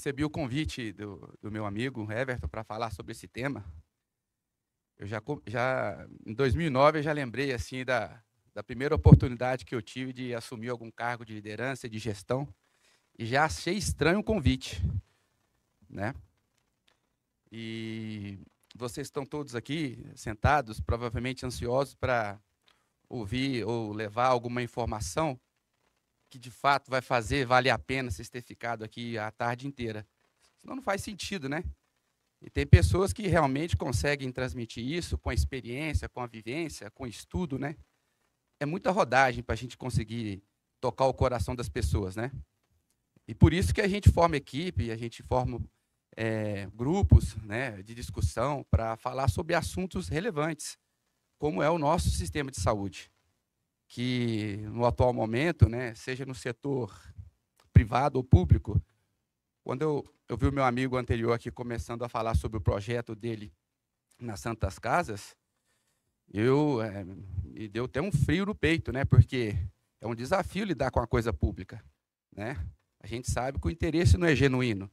recebi o convite do meu amigo Everton para falar sobre esse tema. Eu em 2009, eu já lembrei assim da primeira oportunidade que eu tive de assumir algum cargo de liderança e de gestão, e já achei estranho o convite, né? E vocês estão todos aqui sentados, provavelmente ansiosos para ouvir ou levar alguma informação que de fato vai fazer valer a pena vocês terem ficado aqui a tarde inteira. Senão não faz sentido, né? E tem pessoas que realmente conseguem transmitir isso com a experiência, com a vivência, com o estudo, né? É muita rodagem para a gente conseguir tocar o coração das pessoas, né? E por isso que a gente forma equipe, a gente forma grupos, né, de discussão para falar sobre assuntos relevantes, como é o nosso sistema de saúde, que no atual momento, né, seja no setor privado ou público. Quando eu vi o meu amigo anterior aqui começando a falar sobre o projeto dele nas Santas Casas, me deu até um frio no peito, né, porque é um desafio lidar com a coisa pública, né? A gente sabe que o interesse não é genuíno.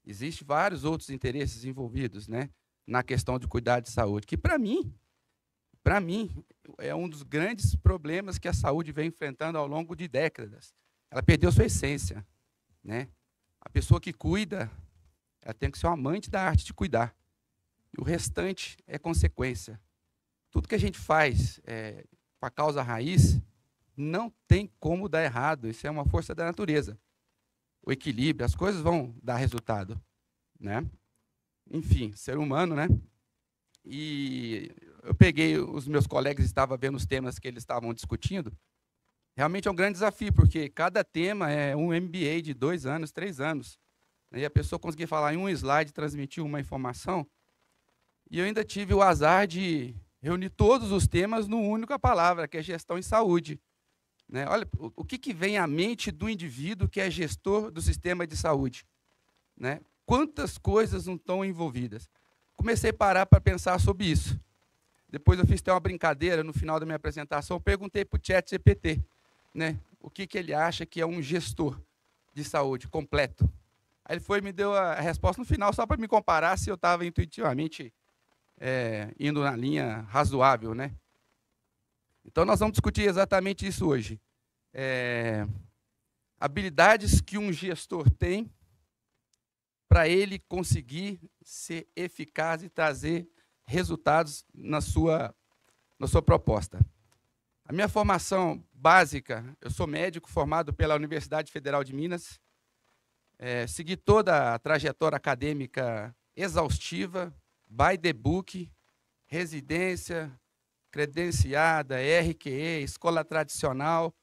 Existem vários outros interesses envolvidos, né, na questão de cuidar de saúde, que para mim, é um dos grandes problemas que a saúde vem enfrentando ao longo de décadas. Ela perdeu sua essência, né? A pessoa que cuida, ela tem que ser uma amante da arte de cuidar. E o restante é consequência. Tudo que a gente faz com a causa raiz não tem como dar errado. Isso é uma força da natureza. O equilíbrio, as coisas vão dar resultado, né? Enfim, ser humano, né? E eu peguei, os meus colegas estavam vendo os temas que eles estavam discutindo. Realmente é um grande desafio, porque cada tema é um MBA de 2 anos, 3 anos. E a pessoa conseguir falar em um slide, transmitir uma informação. E eu ainda tive o azar de reunir todos os temas numa única palavra, que é gestão em saúde. Né? Olha, o que vem à mente do indivíduo que é gestor do sistema de saúde? Né? Quantas coisas não estão envolvidas? Comecei a parar para pensar sobre isso. Depois eu fiz até uma brincadeira no final da minha apresentação, perguntei para o ChatGPT, né, o que ele acha que é um gestor de saúde completo. Aí ele foi e me deu a resposta no final, só para me comparar se eu estava intuitivamente indo na linha razoável, né? Então, nós vamos discutir exatamente isso hoje. Habilidades que um gestor tem para ele conseguir ser eficaz e trazer resultados na sua proposta. A minha formação básica, eu sou médico formado pela Universidade Federal de Minas, segui toda a trajetória acadêmica exaustiva, by the book, residência, credenciada, RQE, escola tradicional,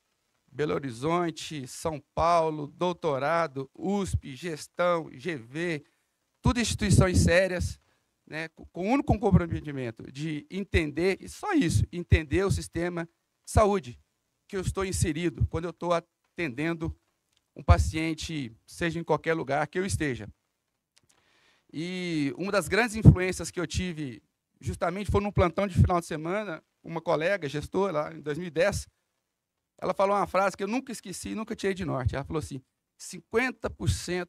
Belo Horizonte, São Paulo, doutorado, USP, gestão, GV, tudo instituições sérias, né, com o único comprometimento de entender, e só isso, entender o sistema de saúde que eu estou inserido quando eu estou atendendo um paciente, seja em qualquer lugar que eu esteja. E uma das grandes influências que eu tive justamente foi num plantão de final de semana, uma colega, gestora, lá em 2010, ela falou uma frase que eu nunca esqueci, nunca tirei de norte. Ela falou assim, 50%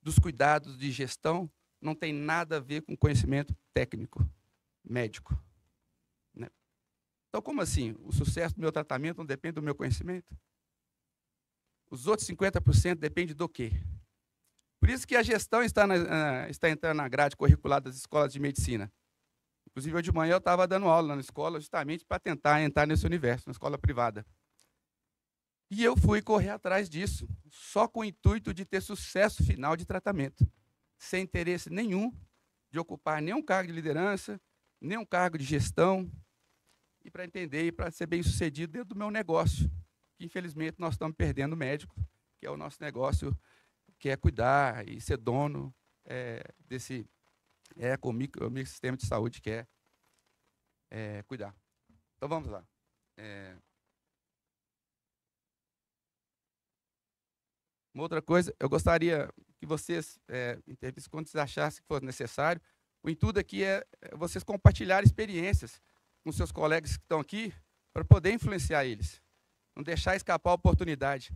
dos cuidados de gestão não tem nada a ver com conhecimento técnico, médico. Né? Então, como assim? O sucesso do meu tratamento não depende do meu conhecimento? Os outros 50% depende do quê? Por isso que a gestão está entrando na grade curricular das escolas de medicina. Inclusive, hoje de manhã eu estava dando aula na escola justamente para tentar entrar nesse universo, na escola privada. E eu fui correr atrás disso, só com o intuito de ter sucesso final de tratamento, sem interesse nenhum de ocupar nenhum cargo de liderança, nenhum cargo de gestão, e para entender e para ser bem sucedido dentro do meu negócio, que infelizmente nós estamos perdendo o médico, que é o nosso negócio, que é cuidar e ser dono desse com o microsistema de saúde, que é cuidar. Então, vamos lá. Uma outra coisa, eu gostaria que vocês intervissem quando vocês achassem que fosse necessário. O intuito aqui é vocês compartilharem experiências com seus colegas que estão aqui, para poder influenciar eles. Não deixar escapar a oportunidade,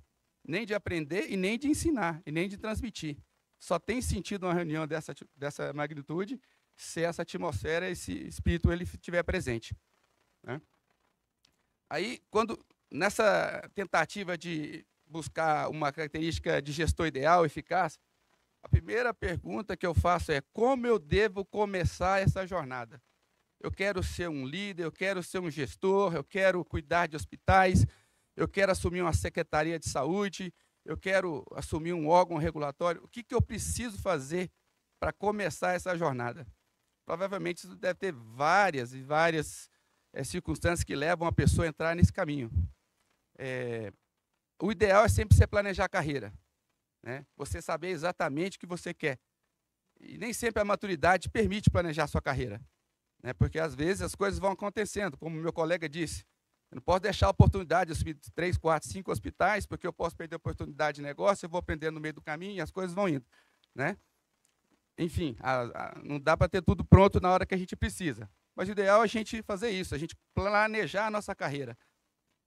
nem de aprender e nem de ensinar, e nem de transmitir. só tem sentido uma reunião dessa magnitude se essa atmosfera, esse espírito, ele estiver presente, né? Aí, nessa tentativa de buscar uma característica de gestor ideal, eficaz, a primeira pergunta que eu faço é: como eu devo começar essa jornada? Eu quero ser um líder, eu quero ser um gestor, eu quero cuidar de hospitais, eu quero assumir uma secretaria de saúde, eu quero assumir um órgão regulatório. O que eu preciso fazer para começar essa jornada? Provavelmente isso deve ter várias e várias circunstâncias que levam a pessoa a entrar nesse caminho. O ideal é sempre você planejar a carreira, né? Você saber exatamente o que você quer. E nem sempre a maturidade permite planejar a sua carreira, né? Porque, às vezes, as coisas vão acontecendo. Como meu colega disse, eu não posso deixar a oportunidade de assumir 3, 4, 5 hospitais, porque eu posso perder a oportunidade de negócio, eu vou aprender no meio do caminho e as coisas vão indo, né? Enfim, não dá para ter tudo pronto na hora que a gente precisa. Mas o ideal é a gente fazer isso, a gente planejar a nossa carreira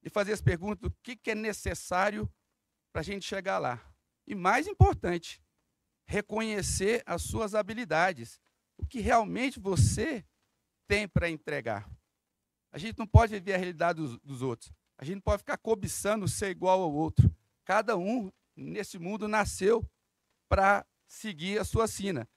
e fazer as perguntas do que é necessário para a gente chegar lá. E, mais importante, reconhecer as suas habilidades, o que realmente você tem para entregar. A gente não pode viver a realidade dos outros. A gente não pode ficar cobiçando ser igual ao outro. Cada um, nesse mundo, nasceu para seguir a sua sina.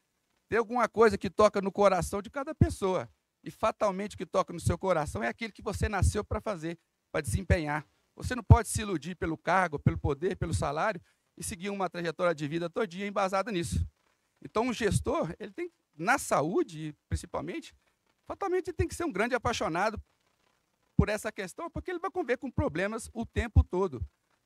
Tem alguma coisa que toca no coração de cada pessoa. E, fatalmente, o que toca no seu coração é aquilo que você nasceu para fazer, para desempenhar. Você não pode se iludir pelo cargo, pelo poder, pelo salário e seguir uma trajetória de vida todinha embasada nisso. Então, um gestor, ele tem, na saúde, principalmente, fatalmente ele tem que ser um grande apaixonado por essa questão, porque ele vai conviver com problemas o tempo todo.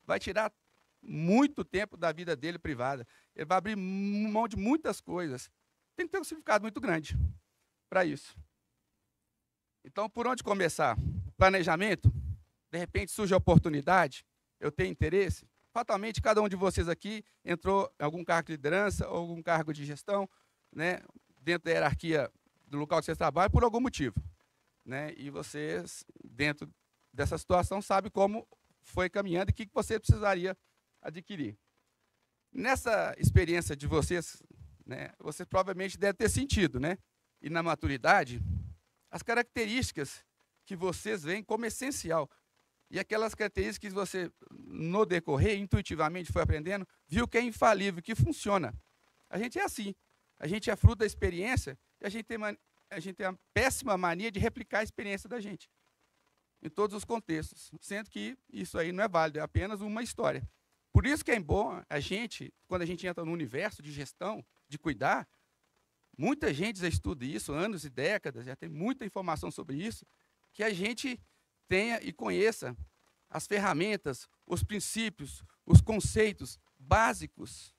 Vai tirar muito tempo da vida dele privada. Ele vai abrir mão de muitas coisas. Tem que ter um significado muito grande para isso. Então, por onde começar? Planejamento. De repente surge a oportunidade, eu tenho interesse. Fatalmente, cada um de vocês aqui entrou em algum cargo de liderança ou algum cargo de gestão, né, dentro da hierarquia do local que vocês trabalham, por algum motivo, né? E vocês, dentro dessa situação, sabem como foi caminhando e o que você precisaria adquirir. Nessa experiência de vocês, né, vocês provavelmente devem ter sentido, né? E na maturidade, as características que vocês veem como essencial. E aquelas características que você, no decorrer, intuitivamente foi aprendendo, viu que é infalível, que funciona. A gente é assim. A gente é fruto da experiência e a gente tem a péssima mania de replicar a experiência da gente, em todos os contextos, sendo que isso aí não é válido, é apenas uma história. Por isso que é bom a gente, quando a gente entra no universo de gestão, de cuidar, muita gente já estuda isso, anos e décadas, já tem muita informação sobre isso, que a gente tenha e conheça as ferramentas, os princípios, os conceitos básicos,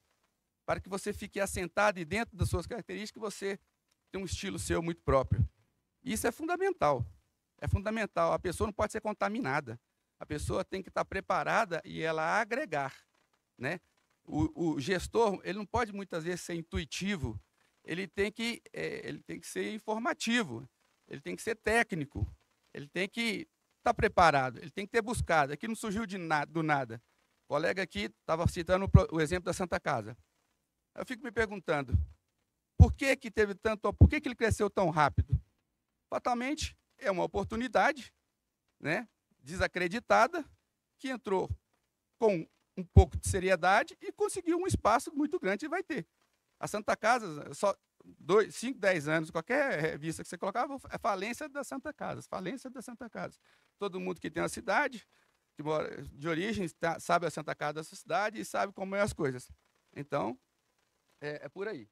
para que você fique assentado e dentro das suas características, você tem um estilo seu muito próprio. Isso é fundamental. É fundamental. A pessoa não pode ser contaminada. A pessoa tem que estar preparada e ela agregar, né? O gestor, ele não pode muitas vezes ser intuitivo. Ele tem que ser informativo. Ele tem que ser técnico. Ele tem que estar preparado. Ele tem que ter buscado. Aqui não surgiu do nada. O colega aqui estava citando o exemplo da Santa Casa. Eu fico me perguntando, por que ele cresceu tão rápido? Fatalmente, é uma oportunidade, né, desacreditada, que entrou com um pouco de seriedade e conseguiu um espaço muito grande e vai ter. A Santa Casa, só 5, 10 anos, qualquer revista que você colocava, é falência da Santa Casa, falência da Santa Casa. Todo mundo que tem uma cidade, que mora de origem, sabe a Santa Casa da sua cidade e sabe como é as coisas. Então, é por aí.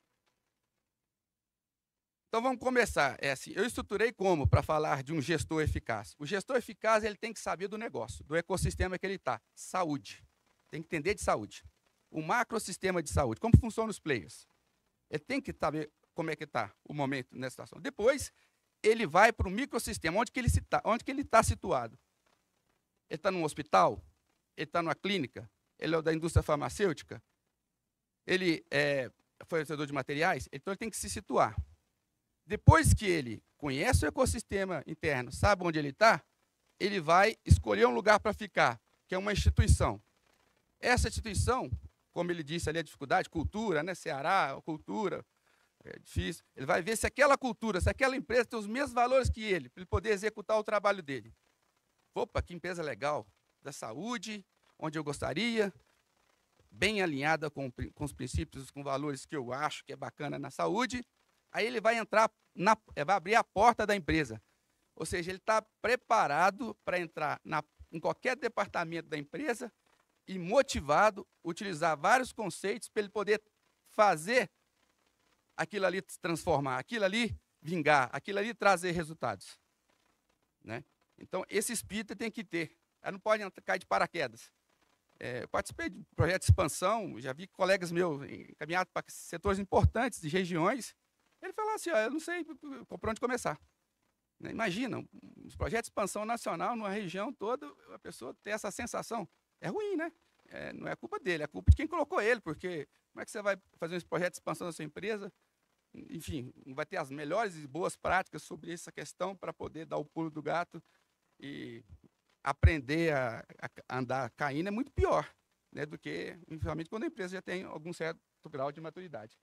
Então, vamos começar. Assim, eu estruturei como para falar de um gestor eficaz. O gestor eficaz, ele tem que saber do negócio, do ecossistema que ele está. Saúde. Tem que entender de saúde. O macrosistema de saúde. Como funcionam os players. Ele tem que saber como é que está o momento nessa situação. Depois, ele vai para o microsistema. Onde que ele está situado? Ele está num hospital? Ele está numa clínica? Ele é da indústria farmacêutica? Ele é fornecedor de materiais? Então, ele tem que se situar. Depois que ele conhece o ecossistema interno, sabe onde ele está, ele vai escolher um lugar para ficar, que é uma instituição. Essa instituição, como ele disse ali, a dificuldade, cultura, né? Ceará, cultura, é difícil. Ele vai ver se aquela cultura, se aquela empresa tem os mesmos valores que ele, para ele poder executar o trabalho dele. Opa, que empresa legal, da saúde, onde eu gostaria, bem alinhada com os princípios, com valores que eu acho que é bacana na saúde. Aí ele vai entrar, vai abrir a porta da empresa. Ou seja, ele está preparado para entrar em qualquer departamento da empresa e motivado, utilizar vários conceitos para ele poder fazer aquilo ali se transformar, aquilo ali vingar, aquilo ali trazer resultados. Né? Então, esse espírito tem que ter. Ela não pode cair de paraquedas. Eu participei de projetos de expansão, já vi colegas meus encaminhados para setores importantes de regiões. Ele falou assim, eu não sei por onde começar. Né? Imagina, os projetos de expansão nacional, numa região toda, a pessoa ter essa sensação. É ruim, né? Não é culpa dele, é culpa de quem colocou ele, porque como é que você vai fazer um projeto de expansão da sua empresa? Enfim, não vai ter as melhores e boas práticas sobre essa questão para poder dar o pulo do gato e aprender a andar caindo é muito pior, né, do que, infelizmente, quando a empresa já tem algum certo grau de maturidade.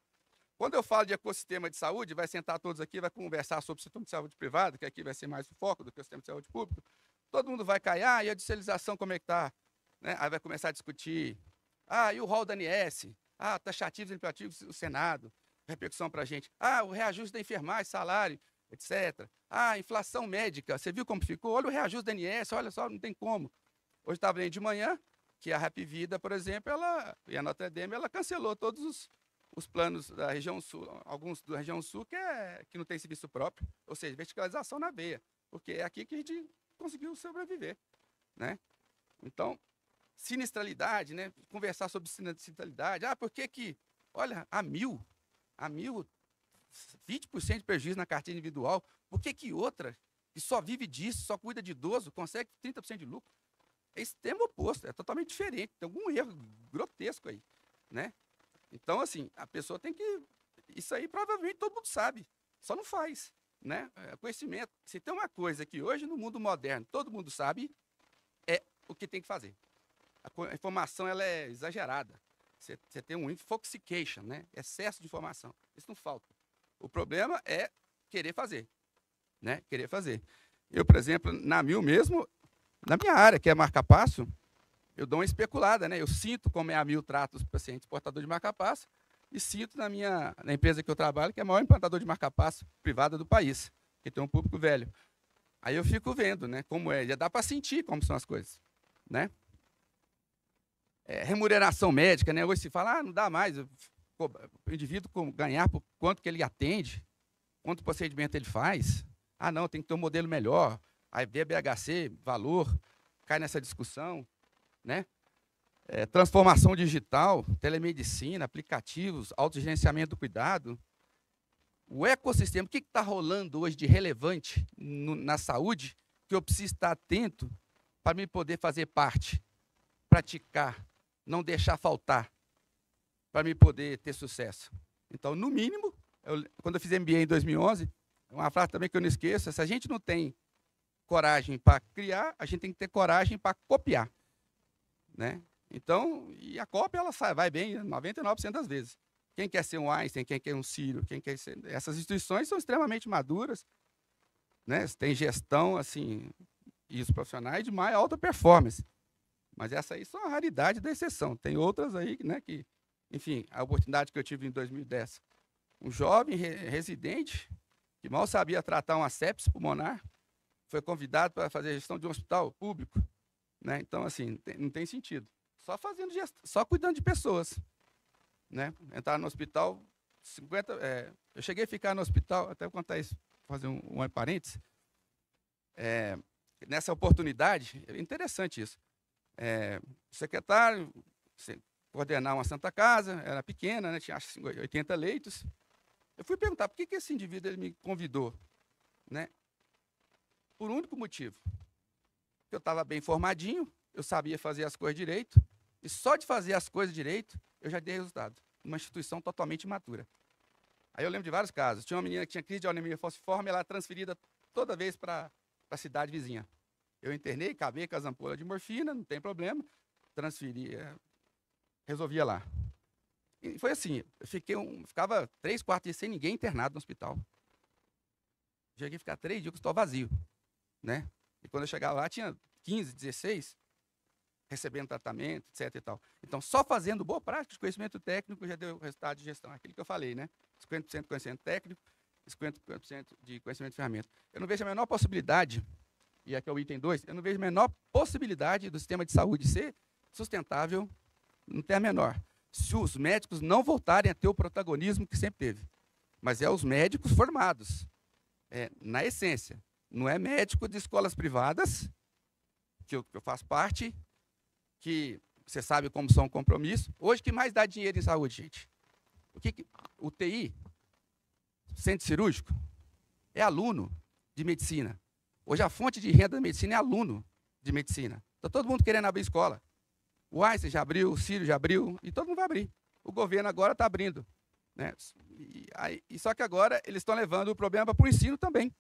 Quando eu falo de ecossistema de saúde, vai sentar todos aqui, vai conversar sobre o sistema de saúde privado, que aqui vai ser mais o foco do que o sistema de saúde público. Todo mundo vai cair, e a digitalização como é que está? Né? Aí vai começar a discutir, e o rol da ANS? Taxativos e imperativos do Senado, repercussão para a gente. O reajuste da enfermagem, salário, etc. Inflação médica, você viu como ficou? Olha o reajuste da ANS, olha só, não tem como. Hoje estava lendo de manhã que a Rap Vida, por exemplo, e a Notre Dame, ela cancelou todos os planos da região sul, alguns da região sul que não tem serviço próprio, ou seja, verticalização na veia, porque é aqui que a gente conseguiu sobreviver. Né? Então, sinistralidade, né? Conversar sobre sinistralidade. Por que olha, a mil, 20% de prejuízo na carteira individual, por que outra, que só vive disso, só cuida de idoso, consegue 30% de lucro? É extremo oposto, é totalmente diferente, tem algum erro grotesco aí, né? Então, assim, a pessoa tem que... Isso aí provavelmente todo mundo sabe, só não faz, né? Conhecimento. Se tem uma coisa que hoje no mundo moderno todo mundo sabe, é o que tem que fazer. A informação ela é exagerada. Você tem um infoxication, né? Excesso de informação. Isso não falta. O problema é querer fazer, né? Querer fazer. Eu, por exemplo, na Mil mesmo, na minha área, que é marca-passo, eu dou uma especulada, né? Eu sinto como é a Mil trata os pacientes portadores de marca-passo e sinto na empresa que eu trabalho, que é a maior implantadora de marca-passo privada do país, que tem um público velho. Aí eu fico vendo, né? Como é. Já dá para sentir como são as coisas, né? Remuneração médica, né? Hoje se fala, não dá mais. O indivíduo ganhar por quanto que ele atende, quanto procedimento ele faz. Não, tem que ter um modelo melhor. Aí BHC, valor, cai nessa discussão, né? Transformação digital, telemedicina, aplicativos, autogerenciamento do cuidado. O ecossistema, o que está rolando hoje de relevante na saúde que eu preciso estar atento para me poder fazer parte, praticar, não deixar faltar, para me poder ter sucesso. Então, no mínimo, quando eu fiz MBA em 2011, uma frase também que eu não esqueço, se a gente não tem coragem para criar, a gente tem que ter coragem para copiar. Né? Então, e a cópia ela vai bem 99% das vezes. Quem quer ser um Einstein, quem quer um Ciro, quem quer ser... Essas instituições são extremamente maduras, né? Tem gestão, assim, e os profissionais de mais alta performance. Mas essa aí são a raridade da exceção. Tem outras aí, né, que, enfim, a oportunidade que eu tive em 2010. Um jovem residente, que mal sabia tratar uma sepse pulmonar, foi convidado para fazer a gestão de um hospital público. Né? Então, assim, não tem sentido. Só fazendo gestão, só cuidando de pessoas. Né? Entrar no hospital, eu cheguei a ficar no hospital, até vou contar isso, fazer um parênteses. Nessa oportunidade, é interessante isso. O secretário, coordenar uma Santa Casa, era pequena, né, tinha acho, 80 leitos. Eu fui perguntar por que esse indivíduo ele me convidou. Né? Por um único motivo. Eu estava bem formadinho, eu sabia fazer as coisas direito, e só de fazer as coisas direito, eu já dei resultado. Uma instituição totalmente imatura. Aí eu lembro de vários casos. Tinha uma menina que tinha crise de anemia falciforme, ela era transferida toda vez para a cidade vizinha. Eu internei, acabei com as ampolas de morfina, não tem problema. Transferi resolvia lá. E foi assim, eu ficava 3, 4 dias sem ninguém internado no hospital. Cheguei a ficar 3 dias com o hospital vazio, né? E quando eu chegava lá, tinha 15, 16, recebendo tratamento, etc e tal. Então, só fazendo boa prática de conhecimento técnico já deu resultado de gestão. Aquilo que eu falei, né? 50% de conhecimento técnico, 50% de conhecimento de ferramenta. Eu não vejo a menor possibilidade, e aqui é o item 2, eu não vejo a menor possibilidade do sistema de saúde ser sustentável, não tem a menor, se os médicos não voltarem a ter o protagonismo que sempre teve. Mas é os médicos formados, na essência. Não é médico de escolas privadas, que eu faço parte, que você sabe como são compromissos. Hoje, o que mais dá dinheiro em saúde, gente? O TI, centro cirúrgico, é aluno de medicina. Hoje, a fonte de renda da medicina é aluno de medicina. Está todo mundo querendo abrir escola. O Einstein já abriu, o Círio já abriu, e todo mundo vai abrir. O governo agora está abrindo, né? Só que agora eles estão levando o problema para o ensino também.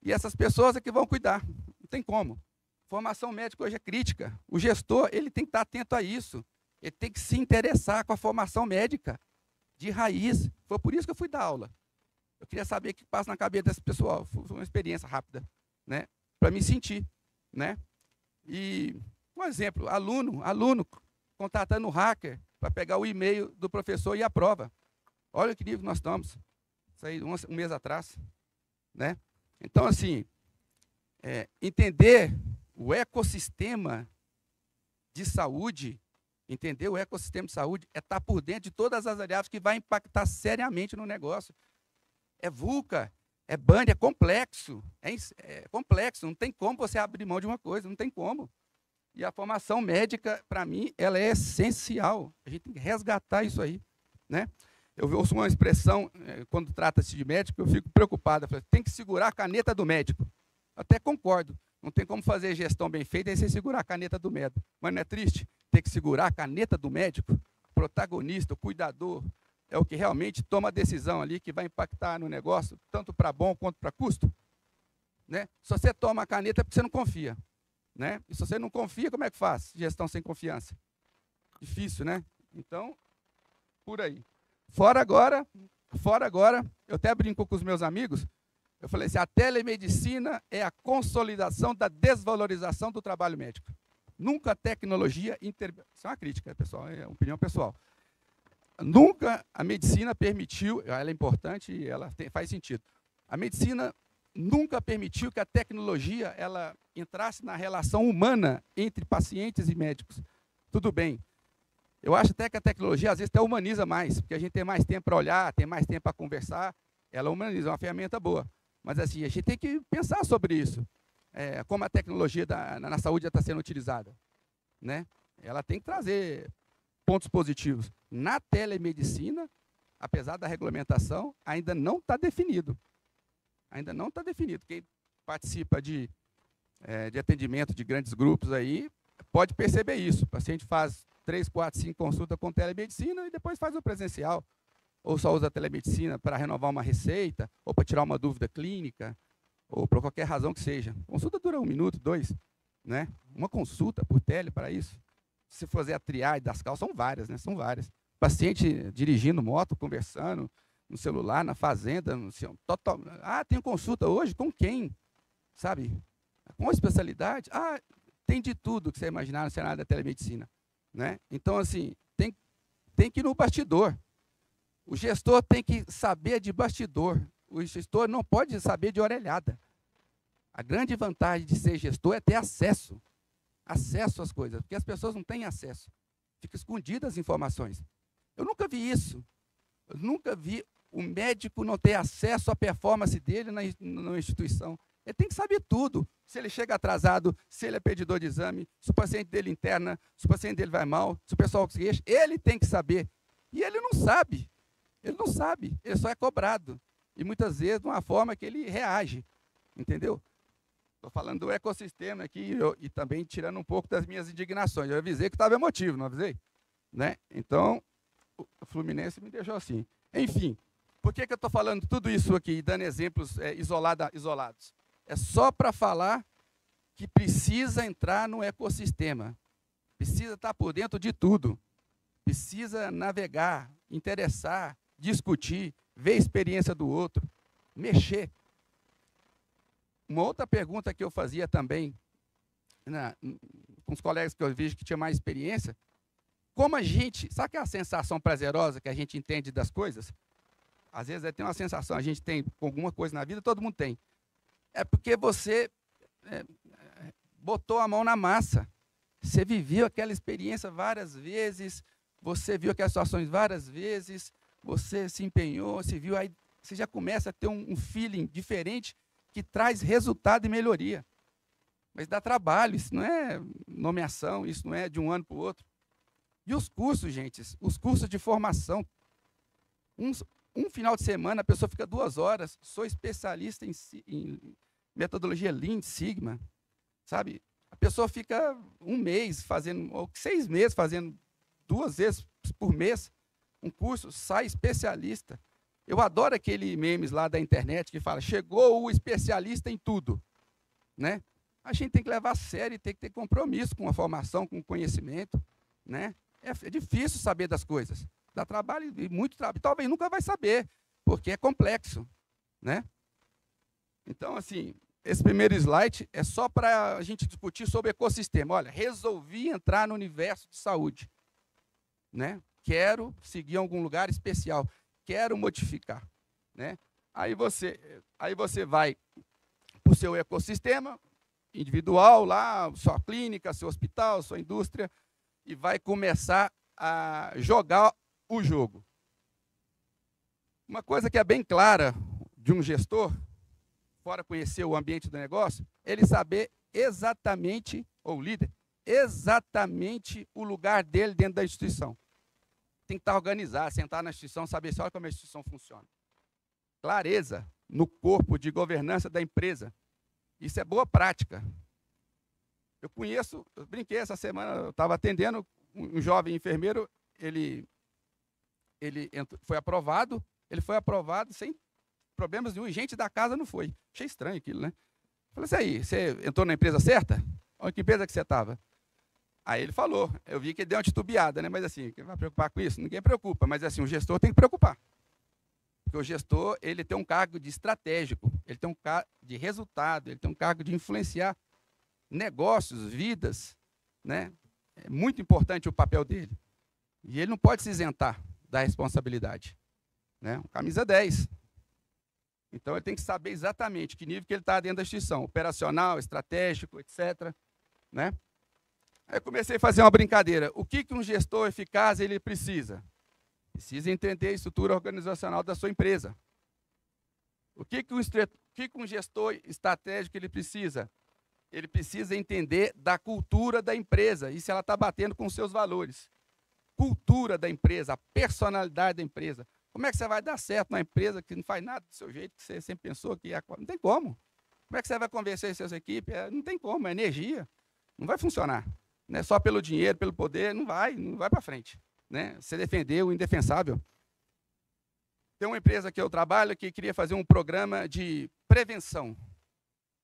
E essas pessoas é que vão cuidar. Não tem como. Formação médica hoje é crítica. O gestor, ele tem que estar atento a isso. Ele tem que se interessar com a formação médica de raiz. Foi por isso que eu fui dar aula. Eu queria saber o que passa na cabeça desse pessoal. Foi uma experiência rápida, né? Para me sentir, né? E um exemplo, aluno contatando o hacker para pegar o e-mail do professor e a prova. Olha que nível que nós estamos. Isso aí um mês atrás, né? Então, assim, entender o ecossistema de saúde, entender o ecossistema de saúde é estar por dentro de todas as variáveis que vai impactar seriamente no negócio. É VUCA, é BAND, é complexo. É complexo, não tem como você abrir mão de uma coisa, não tem como. E a formação médica, para mim, ela é essencial. A gente tem que resgatar isso aí, né? Eu ouço uma expressão, quando trata-se de médico, eu fico preocupado. Eu falo, tem que segurar a caneta do médico. Até concordo. Não tem como fazer gestão bem feita sem segurar a caneta do médico. Mas não é triste ter que segurar a caneta do médico? O protagonista, o cuidador, é o que realmente toma a decisão ali que vai impactar no negócio, tanto para bom quanto para custo. Né? Se você toma a caneta é porque você não confia. Né? E se você não confia, como é que faz? Gestão sem confiança. Difícil, né? Então, por aí. Fora agora, eu até brinco com os meus amigos, eu falei assim, a telemedicina é a consolidação da desvalorização do trabalho médico. Nunca a tecnologia... Isso é uma crítica, pessoal, é uma opinião pessoal. Nunca a medicina permitiu, ela é importante e ela faz sentido, a medicina nunca permitiu que a tecnologia ela entrasse na relação humana entre pacientes e médicos. Tudo bem. Eu acho até que a tecnologia, às vezes, até humaniza mais, porque a gente tem mais tempo para olhar, tem mais tempo para conversar, ela humaniza, é uma ferramenta boa. Mas, assim, a gente tem que pensar sobre isso, como a tecnologia na saúde está sendo utilizada. Né? Ela tem que trazer pontos positivos. Na telemedicina, apesar da regulamentação, ainda não está definido. Ainda não está definido. Quem participa de atendimento de grandes grupos aí pode perceber isso. O paciente faz 3, 4, 5 consultas com telemedicina e depois faz o presencial. Ou só usa a telemedicina para renovar uma receita, ou para tirar uma dúvida clínica, ou por qualquer razão que seja. A consulta dura 1 minuto, 2. Né? Uma consulta por tele para isso. Se fazer a triagem das causas, são várias, né? São várias. Paciente dirigindo moto, conversando no celular, na fazenda, total. Ah, tem consulta hoje? Com quem? Sabe? Com a especialidade? Ah, tem de tudo que você imaginar no cenário da telemedicina. Né? Então, assim, tem que ir no bastidor. O gestor tem que saber de bastidor. O gestor não pode saber de orelhada. A grande vantagem de ser gestor é ter acesso às coisas, porque as pessoas não têm acesso. Ficam escondidas as informações. Eu nunca vi isso. Eu nunca vi o médico não ter acesso à performance dele na instituição. Ele tem que saber tudo. Se ele chega atrasado, se ele é pedidor de exame, se o paciente dele interna, se o paciente dele vai mal, se o pessoal se queixa, ele tem que saber. E ele não sabe. Ele não sabe. Ele só é cobrado. E muitas vezes de uma forma que ele reage. Entendeu? Estou falando do ecossistema aqui e também tirando um pouco das minhas indignações. Eu avisei que estava emotivo, não avisei? Né? Então, o Fluminense me deixou assim. Enfim, por que eu estou falando tudo isso aqui e dando exemplos isolados? É só para falar que precisa entrar no ecossistema. precisa estar por dentro de tudo, precisa navegar, interessar, discutir, ver a experiência do outro, mexer. Uma outra pergunta que eu fazia também, com os colegas que eu vejo que tinham mais experiência, como a gente, sabe aquela sensação prazerosa que a gente entende das coisas? Às vezes tem uma sensação, a gente tem com alguma coisa na vida, todo mundo tem. É porque você botou a mão na massa. Você viveu aquela experiência várias vezes, você viu aquelas situações várias vezes, você se empenhou, você viu, aí você já começa a ter um feeling diferente que traz resultado e melhoria. Mas dá trabalho, isso não é nomeação, isso não é de um ano para o outro. E os cursos, gente, os cursos de formação. Um final de semana, a pessoa fica 2 horas, sou especialista em metodologia Lean, Sigma, sabe? A pessoa fica 1 mês fazendo, ou 6 meses fazendo 2 vezes por mês um curso, sai especialista. Eu adoro aquele memes lá da internet que fala, chegou o especialista em tudo, né? A gente tem que levar a sério e tem que ter compromisso com a formação, com o conhecimento, né? É difícil saber das coisas, dá trabalho e muito trabalho. Talvez nunca vai saber, porque é complexo, né? Então, assim, esse primeiro slide é só para a gente discutir sobre ecossistema. Olha, resolvi entrar no universo de saúde, né? Quero seguir em algum lugar especial, quero modificar, né? Aí você vai para o seu ecossistema individual, lá, sua clínica, seu hospital, sua indústria, e vai começar a jogar o jogo. Uma coisa que é bem clara de um gestor, fora conhecer o ambiente do negócio, ele saber exatamente, ou líder, exatamente o lugar dele dentro da instituição. Tem que estar organizado, sentar na instituição, saber só como a instituição funciona. Clareza no corpo de governança da empresa. Isso é boa prática. Eu brinquei essa semana, eu estava atendendo um jovem enfermeiro, ele foi aprovado sem problemas nenhum, e gente da casa não foi. Achei estranho aquilo, né? Falei assim, aí, você entrou na empresa certa? Onde que empresa que você estava? Aí ele falou, eu vi que ele deu uma titubeada, né? Mas assim, quem vai preocupar com isso? Ninguém preocupa, mas assim, o gestor tem que preocupar. Porque o gestor, ele tem um cargo de estratégico, ele tem um cargo de resultado, ele tem um cargo de influenciar negócios, vidas, né? É muito importante o papel dele. E ele não pode se isentar da responsabilidade, né? Camisa 10. Então, ele tem que saber exatamente que nível que ele está dentro da instituição, operacional, estratégico, etc. Né? Aí eu comecei a fazer uma brincadeira. O que um gestor eficaz ele precisa? Precisa entender a estrutura organizacional da sua empresa. O que um gestor estratégico ele precisa? Ele precisa entender da cultura da empresa e se ela está batendo com os seus valores. Cultura da empresa, a personalidade da empresa. Como é que você vai dar certo numa empresa que não faz nada do seu jeito, que você sempre pensou que ia? Não tem como. Como é que você vai convencer as suas equipes? Não tem como, é energia. Não vai funcionar. Né? Só pelo dinheiro, pelo poder, não vai para frente. Né? Você defender o indefensável. Tem uma empresa que eu trabalho que queria fazer um programa de prevenção.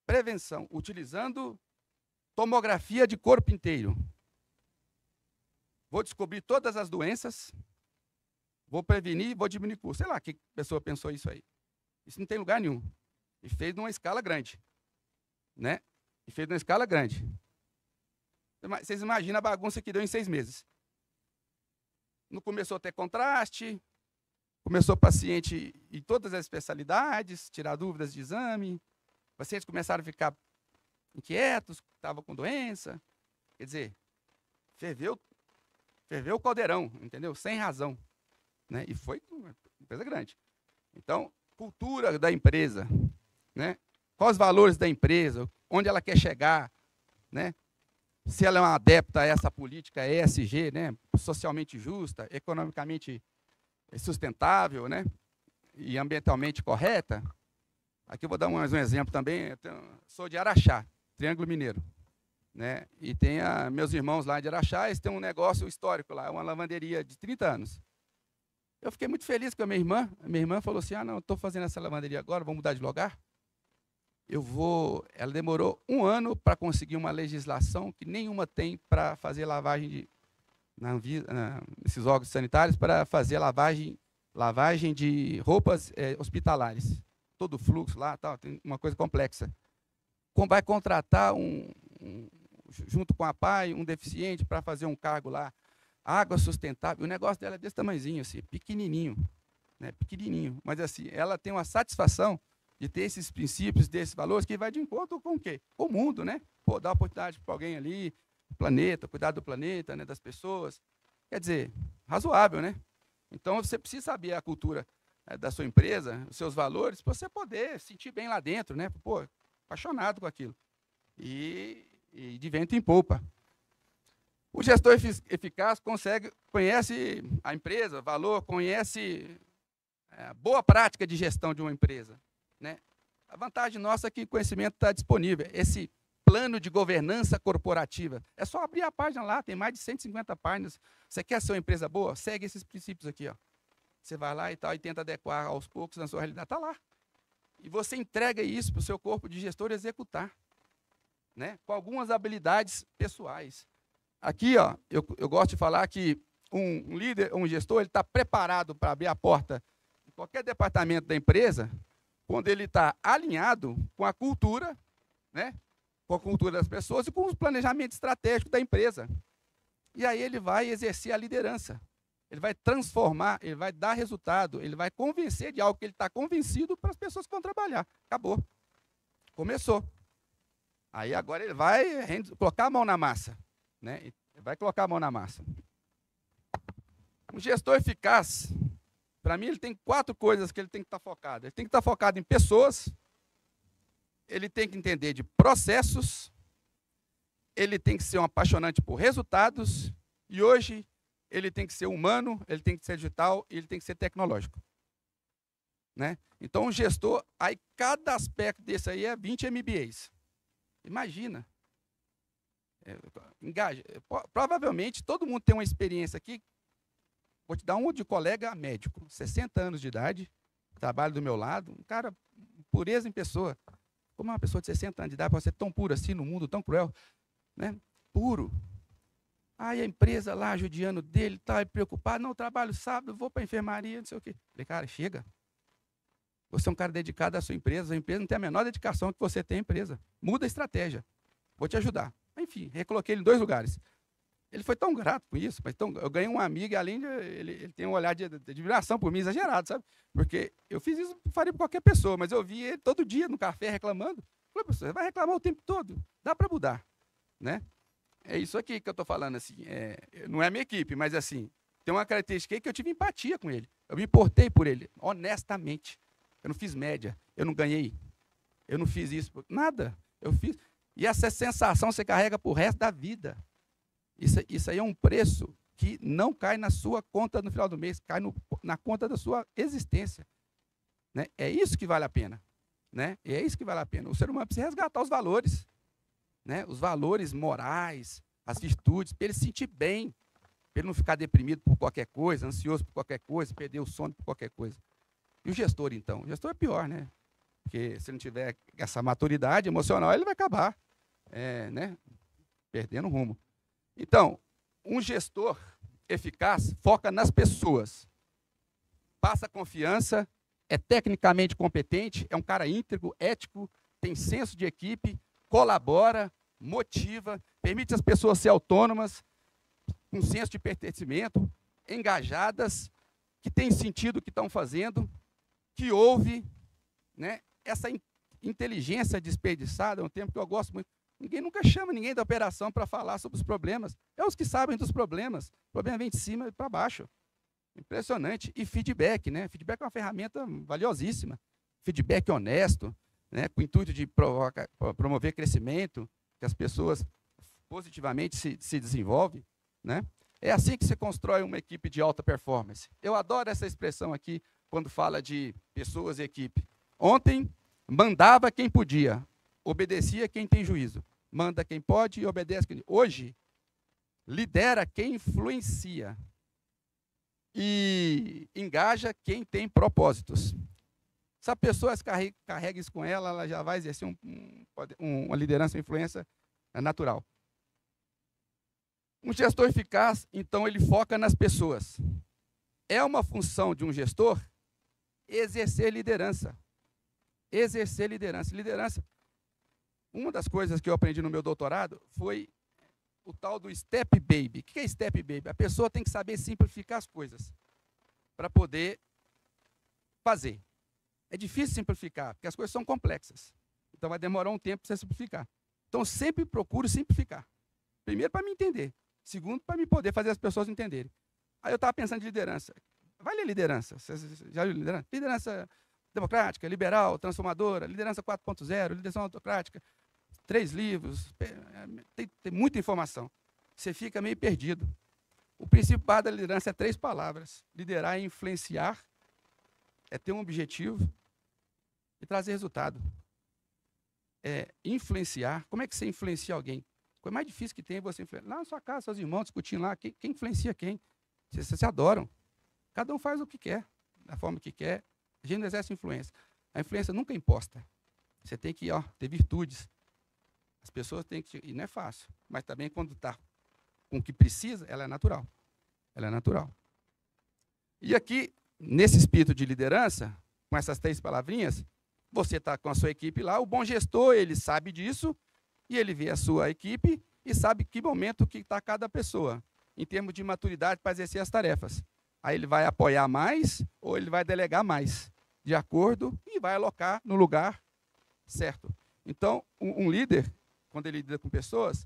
Prevenção, utilizando tomografia de corpo inteiro. Vou descobrir todas as doenças, vou prevenir, vou diminuir custo. Sei lá que pessoa pensou isso aí. Isso não tem lugar nenhum. E fez numa escala grande. Né? E fez numa escala grande. Vocês imaginam a bagunça que deu em 6 meses. Não começou a ter contraste, começou paciente em todas as especialidades, tirar dúvidas de exame, pacientes começaram a ficar inquietos, estavam com doença. Quer dizer, ferveu o caldeirão, entendeu? Sem razão. Né? E foi uma empresa grande. Então, cultura da empresa, né? Quais os valores da empresa, onde ela quer chegar, né? Se ela é uma adepta a essa política ESG, né? Socialmente justa, economicamente sustentável, né? E ambientalmente correta. Aqui eu vou dar mais um exemplo também. Sou de Araxá, Triângulo Mineiro. Né? E tem meus irmãos lá de Araxá, eles têm um negócio histórico lá, uma lavanderia de 30 anos. Eu fiquei muito feliz com a minha irmã. A minha irmã falou assim, não, estou fazendo essa lavanderia agora, vamos mudar de lugar? ela demorou 1 ano para conseguir uma legislação que nenhuma tem para fazer lavagem nesses órgãos sanitários, para fazer lavagem de roupas hospitalares. Todo o fluxo lá, tal, tem uma coisa complexa. Vai contratar junto com a PAI, um deficiente para fazer um cargo lá, água sustentável. O negócio dela é desse tamanhozinho, assim, pequenininho, né, pequenininho. Mas assim, ela tem uma satisfação de ter esses princípios, desses valores, que vai de encontro com o quê? Com o mundo, né? Pô, dar oportunidade para alguém ali, o planeta, cuidar do planeta, né, das pessoas. Quer dizer, razoável, né? Então, você precisa saber a cultura da sua empresa, os seus valores, para você poder sentir bem lá dentro, né? Pô, apaixonado com aquilo. E de vento em popa. O gestor eficaz conhece a empresa, valor, conhece a boa prática de gestão de uma empresa, né? A vantagem nossa é que o conhecimento está disponível. Esse plano de governança corporativa, é só abrir a página lá, tem mais de 150 páginas. Você quer ser uma empresa boa? Segue esses princípios aqui, ó. Você vai lá e tal e tenta adequar aos poucos na sua realidade. Está lá. E você entrega isso para o seu corpo de gestor executar, né? Com algumas habilidades pessoais. Aqui, ó, eu gosto de falar que um líder, um gestor, ele está preparado para abrir a porta em qualquer departamento da empresa quando ele está alinhado com a cultura, né? Com a cultura das pessoas e com o planejamento estratégico da empresa. E aí ele vai exercer a liderança. Ele vai transformar, ele vai dar resultado, ele vai convencer de algo que ele está convencido para as pessoas que vão trabalhar. Acabou. Começou. Aí agora ele vai colocar a mão na massa, né? Ele vai colocar a mão na massa. Um gestor eficaz, para mim, ele tem 4 coisas que ele tem que estar focado. Ele tem que estar focado em pessoas, ele tem que entender de processos, ele tem que ser um apaixonante por resultados, e hoje ele tem que ser humano, ele tem que ser digital e ele tem que ser tecnológico, né? Então, um gestor, aí cada aspecto desse aí é 20 MBAs. Imagina. Engaja. Provavelmente, todo mundo tem uma experiência aqui. Vou te dar um de colega médico, 60 anos de idade, trabalho do meu lado, um cara, pureza em pessoa. Como uma pessoa de 60 anos de idade pode ser tão pura assim, no mundo tão cruel, né? Puro. Aí a empresa lá, judiando dele, tá preocupado, não, trabalho sábado, vou para a enfermaria, não sei o quê. Falei, cara, chega. Você é um cara dedicado à sua empresa, a empresa não tem a menor dedicação que você tem à empresa. Muda a estratégia. Vou te ajudar. Enfim, recoloquei ele em 2 lugares. Ele foi tão grato com isso, mas eu ganhei um amigo, e além de ele tem um olhar de admiração por mim exagerado, sabe? Porque eu fiz isso, faria para qualquer pessoa, mas eu vi ele todo dia no café reclamando. Falei, professor, você vai reclamar o tempo todo. Dá para mudar, né? É isso aqui que eu estou falando, assim, não é a minha equipe, mas assim, tem uma característica aí que eu tive empatia com ele. Eu me importei por ele, honestamente. Eu não fiz média, eu não ganhei, eu não fiz isso, nada. Eu fiz. E essa sensação você carrega para o resto da vida. Isso aí é um preço que não cai na sua conta no final do mês, cai na conta da sua existência, né? É isso que vale a pena, né? É isso que vale a pena. O ser humano precisa resgatar os valores, né? Os valores morais, as virtudes, para ele se sentir bem, para ele não ficar deprimido por qualquer coisa, ansioso por qualquer coisa, perder o sono por qualquer coisa. E o gestor, então? O gestor é pior, né? Porque se não tiver essa maturidade emocional, ele vai acabar, né? Perdendo o rumo. Então, um gestor eficaz foca nas pessoas, passa confiança, é tecnicamente competente, é um cara íntegro, ético, tem senso de equipe, colabora, motiva, permite as pessoas ser autônomas, com senso de pertencimento, engajadas, que têm sentido o que estão fazendo, que ouve, né? Essa inteligência desperdiçada é um termo que eu gosto muito. Ninguém nunca chama ninguém da operação para falar sobre os problemas. É os que sabem dos problemas. O problema vem de cima para baixo. Impressionante. E feedback, né? Feedback é uma ferramenta valiosíssima. Feedback honesto, né? Com o intuito de promover crescimento, que as pessoas positivamente se desenvolvem, né? É assim que se constrói uma equipe de alta performance. Eu adoro essa expressão aqui, quando fala de pessoas e equipe. Ontem, mandava quem podia, obedecia quem tem juízo. Manda quem pode e obedece quem... Hoje, lidera quem influencia e engaja quem tem propósitos. Se a pessoa carrega isso com ela, ela já vai exercer uma liderança, uma influência natural. Um gestor eficaz, então, ele foca nas pessoas. É uma função de um gestor exercer liderança. Exercer liderança. Liderança. Uma das coisas que eu aprendi no meu doutorado foi o tal do step baby. O que é step baby? A pessoa tem que saber simplificar as coisas para poder fazer. É difícil simplificar, porque as coisas são complexas. Então vai demorar um tempo para você simplificar. Então sempre procuro simplificar. Primeiro para me entender. Segundo, para me poder fazer as pessoas entenderem. Aí eu estava pensando de liderança. Vai ler liderança. Você já viu liderança? Liderança democrática, liberal, transformadora, liderança 4.0, liderança autocrática. 3 livros, tem muita informação. Você fica meio perdido. O principal da liderança é 3 palavras. Liderar é influenciar, é ter um objetivo e trazer resultado. É influenciar. Como é que você influencia alguém? A coisa mais difícil que tem é você influenciar. Lá na sua casa, seus irmãos discutindo lá, quem influencia quem? Vocês se adoram. Cada um faz o que quer, da forma que quer. A gente não exerce influência. A influência nunca é imposta. Você tem que ter virtudes. As pessoas têm que... E não é fácil. Mas também, quando está com o que precisa, ela é natural. Ela é natural. E aqui, nesse espírito de liderança, com essas 3 palavrinhas, você está com a sua equipe lá, o bom gestor, ele sabe disso, e ele vê a sua equipe e sabe que momento que está cada pessoa, em termos de maturidade para exercer as tarefas. Aí ele vai apoiar mais ou ele vai delegar mais, de acordo, e vai alocar no lugar certo. Então, um líder, quando ele lida com pessoas,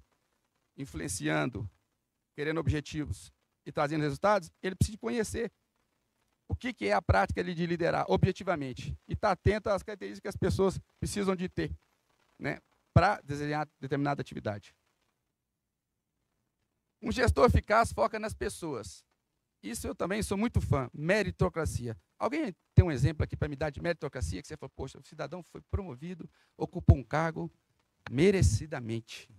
influenciando, querendo objetivos e trazendo resultados, ele precisa conhecer o que é a prática de liderar objetivamente e estar atento às características que as pessoas precisam de ter, né, para desenhar determinada atividade. Um gestor eficaz foca nas pessoas. Isso eu também sou muito fã, meritocracia. Alguém tem um exemplo aqui para me dar de meritocracia, que você falou, poxa, o cidadão foi promovido, ocupou um cargo merecidamente.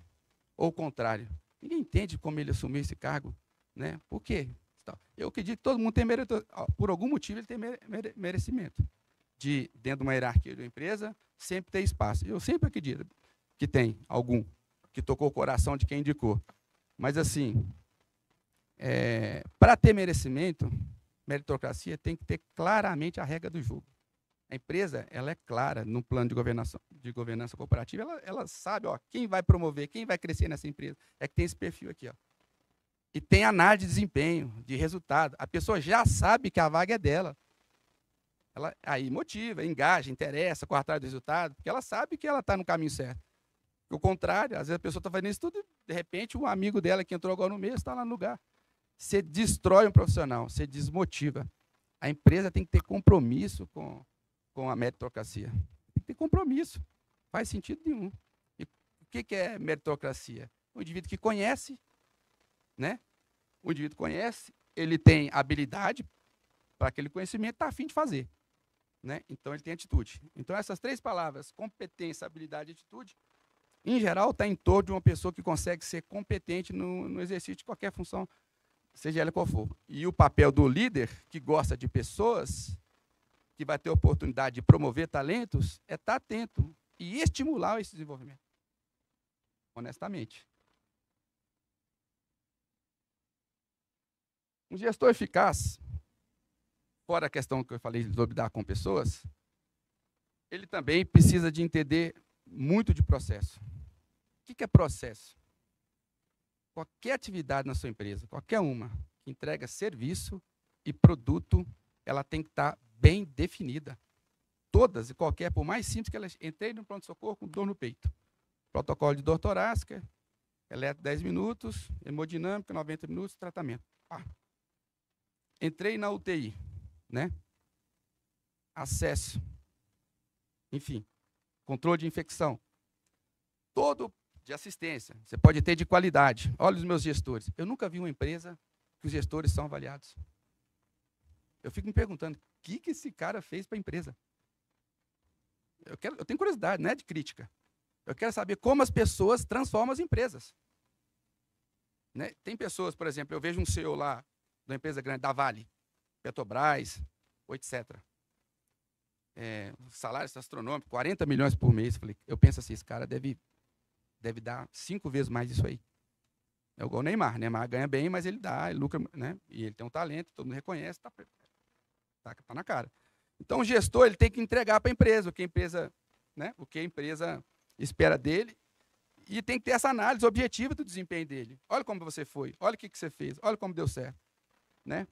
Ou o contrário. Ninguém entende como ele assumiu esse cargo, né? Por quê? Eu acredito que todo mundo tem por algum motivo ele tem merecimento. Dentro de uma hierarquia de uma empresa, sempre tem espaço. Eu sempre acredito que tem algum que tocou o coração de quem indicou. Mas, assim, para ter merecimento, meritocracia tem que ter claramente a regra do jogo. A empresa, ela é clara no plano de governança corporativa, ela sabe, quem vai promover, quem vai crescer nessa empresa. É que tem esse perfil aqui, E tem análise de desempenho, de resultado. A pessoa já sabe que a vaga é dela. Ela aí motiva, engaja, interessa, corre atrás do resultado, porque ela sabe que ela está no caminho certo. O contrário, às vezes a pessoa está fazendo isso tudo e, de repente, um amigo dela que entrou agora no mês está lá no lugar. Você destrói um profissional, você desmotiva. A empresa tem que ter compromisso com a meritocracia. Tem que ter compromisso. Faz sentido nenhum. E o que é meritocracia? Um indivíduo que conhece, né? O indivíduo conhece, ele tem habilidade para aquele conhecimento, está a fim de fazer. Né? Então, ele tem atitude. Então, essas 3 palavras, competência, habilidade e atitude, em geral, está em torno de uma pessoa que consegue ser competente no exercício de qualquer função, seja ela qual for. E o papel do líder, que gosta de pessoas, que vai ter oportunidade de promover talentos, é estar atento e estimular esse desenvolvimento. Honestamente. Um gestor eficaz, fora a questão que eu falei de lidar com pessoas, ele também precisa de entender muito de processo. O que é processo? Qualquer atividade na sua empresa, qualquer uma, que entrega serviço e produto, ela tem que estar bem definida. Todas e qualquer, por mais simples que elas... Entrei no pronto-socorro com dor no peito. Protocolo de dor torácica, eletro 10 minutos, hemodinâmica 90 minutos, tratamento. Entrei na UTI, né? Acesso. Enfim, controle de infecção. Todo de assistência. Você pode ter de qualidade. Olha os meus gestores. Eu nunca vi uma empresa que os gestores são avaliados. Eu fico me perguntando, o que esse cara fez para a empresa? Eu tenho curiosidade, não é de crítica. Eu quero saber como as pessoas transformam as empresas. Né? Tem pessoas, por exemplo, eu vejo um CEO lá, da empresa grande, da Vale, Petrobras, etc. salários astronômicos, 40 milhões por mês. Eu penso assim, esse cara deve dar 5 vezes mais isso aí. É igual o Neymar. Neymar ganha bem, mas ele dá, ele lucra, né? E ele tem um talento, todo mundo reconhece, tá na cara. Então, o gestor ele tem que entregar para a empresa o que a empresa, né? O que a empresa espera dele, e tem que ter essa análise objetiva do desempenho dele. Olha como você foi, olha o que você fez, olha como deu certo, né?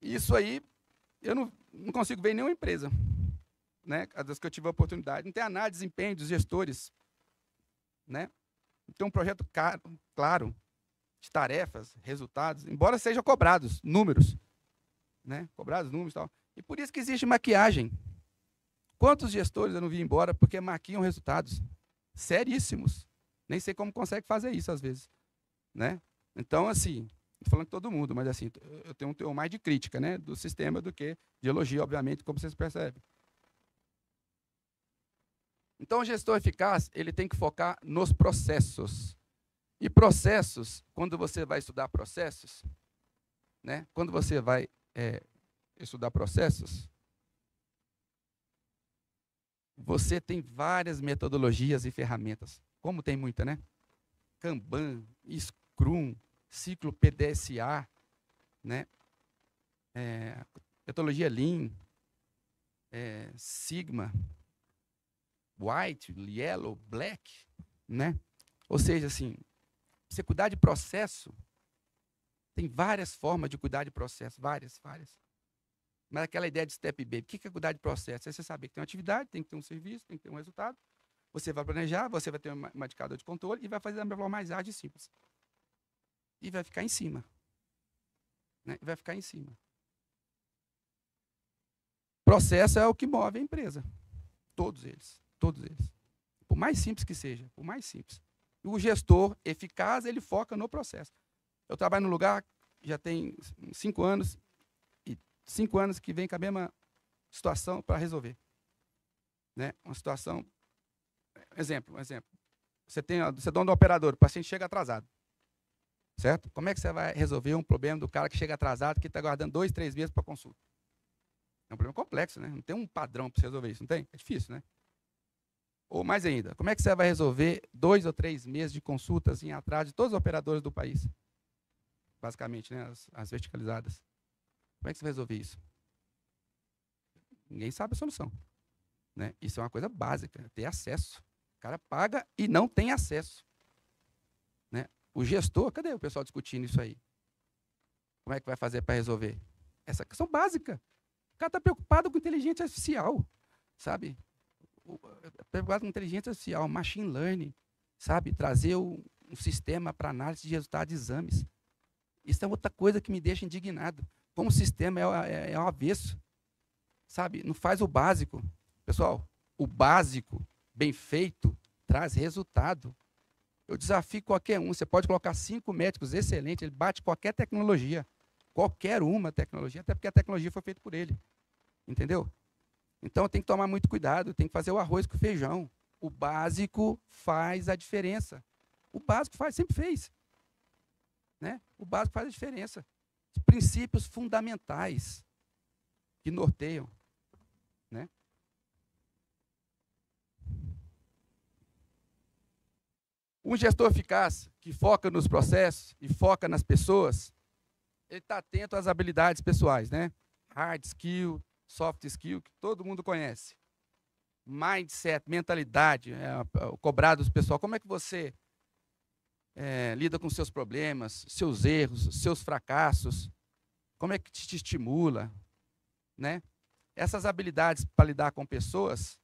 Isso aí eu não consigo ver em nenhuma empresa, né? Das que eu tive a oportunidade. Não tem análise de desempenho dos gestores, né? Tem um projeto claro de tarefas, resultados, embora sejam cobrados números, né? Cobrados números e tal. E por isso que existe maquiagem. Quantos gestores eu não vi embora porque maquiam resultados seríssimos? Nem sei como consegue fazer isso às vezes, né? Então, assim, não falando de todo mundo, mas assim, eu tenho um teor mais de crítica, né, do sistema do que de elogio, obviamente, como vocês percebem. Então, o gestor eficaz, ele tem que focar nos processos. E processos, quando você vai estudar processos, né, quando você vai estudar processos, você tem várias metodologias e ferramentas. Como tem muita, né? Kanban, Scrum, ciclo PDSA, né? Metodologia Lean, Sigma, White, Yellow, Black, né? Ou seja, assim, você cuidar de processo, tem várias formas de cuidar de processo, várias. Mas aquela ideia de step baby, o que é cuidar de processo? É você saber que tem uma atividade, tem que ter um serviço, tem que ter um resultado. Você vai planejar, você vai ter uma indicador de controle e vai fazer da forma mais ágil e simples. E vai ficar em cima. Né? E vai ficar em cima. Processo é o que move a empresa. Todos eles. Por mais simples que seja, por mais simples. E o gestor eficaz, ele foca no processo. Eu trabalho num lugar, já tem 5 anos, 5 anos que vem com a mesma situação para resolver. Né? Uma situação... Exemplo. Você é dono do operador, o paciente chega atrasado. Certo? Como é que você vai resolver um problema do cara que chega atrasado, que está aguardando 2, 3 meses para consulta? É um problema complexo, né? Não tem um padrão para você resolver isso, não tem? É difícil, né? Ou mais ainda, como é que você vai resolver 2 ou 3 meses de consultas em atraso de todos os operadores do país? Basicamente, né? As verticalizadas. Como é que você vai resolver isso? Ninguém sabe a solução. Né? Isso é uma coisa básica, ter acesso. O cara paga e não tem acesso. Né? O gestor, cadê o pessoal discutindo isso aí? Como é que vai fazer para resolver? Essa questão básica. O cara está preocupado com inteligência artificial, sabe? Preocupado com inteligência artificial, machine learning, sabe? Trazer um sistema para análise de resultados de exames. Isso é outra coisa que me deixa indignado. Como o sistema é ao avesso, sabe? Não faz o básico. Pessoal, o básico, bem feito, traz resultado. Eu desafio qualquer um. Você pode colocar 5 médicos excelentes, ele bate qualquer tecnologia. Qualquer uma tecnologia, até porque a tecnologia foi feita por ele. Entendeu? Então, tem que tomar muito cuidado, tem que fazer o arroz com o feijão. O básico faz a diferença. O básico sempre fez. Né? O básico faz a diferença. Os princípios fundamentais que norteiam. Né? Um gestor eficaz, que foca nos processos e foca nas pessoas, ele está atento às habilidades pessoais, né? Hard skill, soft skill, que todo mundo conhece. Mindset, mentalidade, o cobrar dos pessoal. Como é que você lida com seus problemas, seus erros, seus fracassos? Como é que te estimula? Né? Essas habilidades para lidar com pessoas,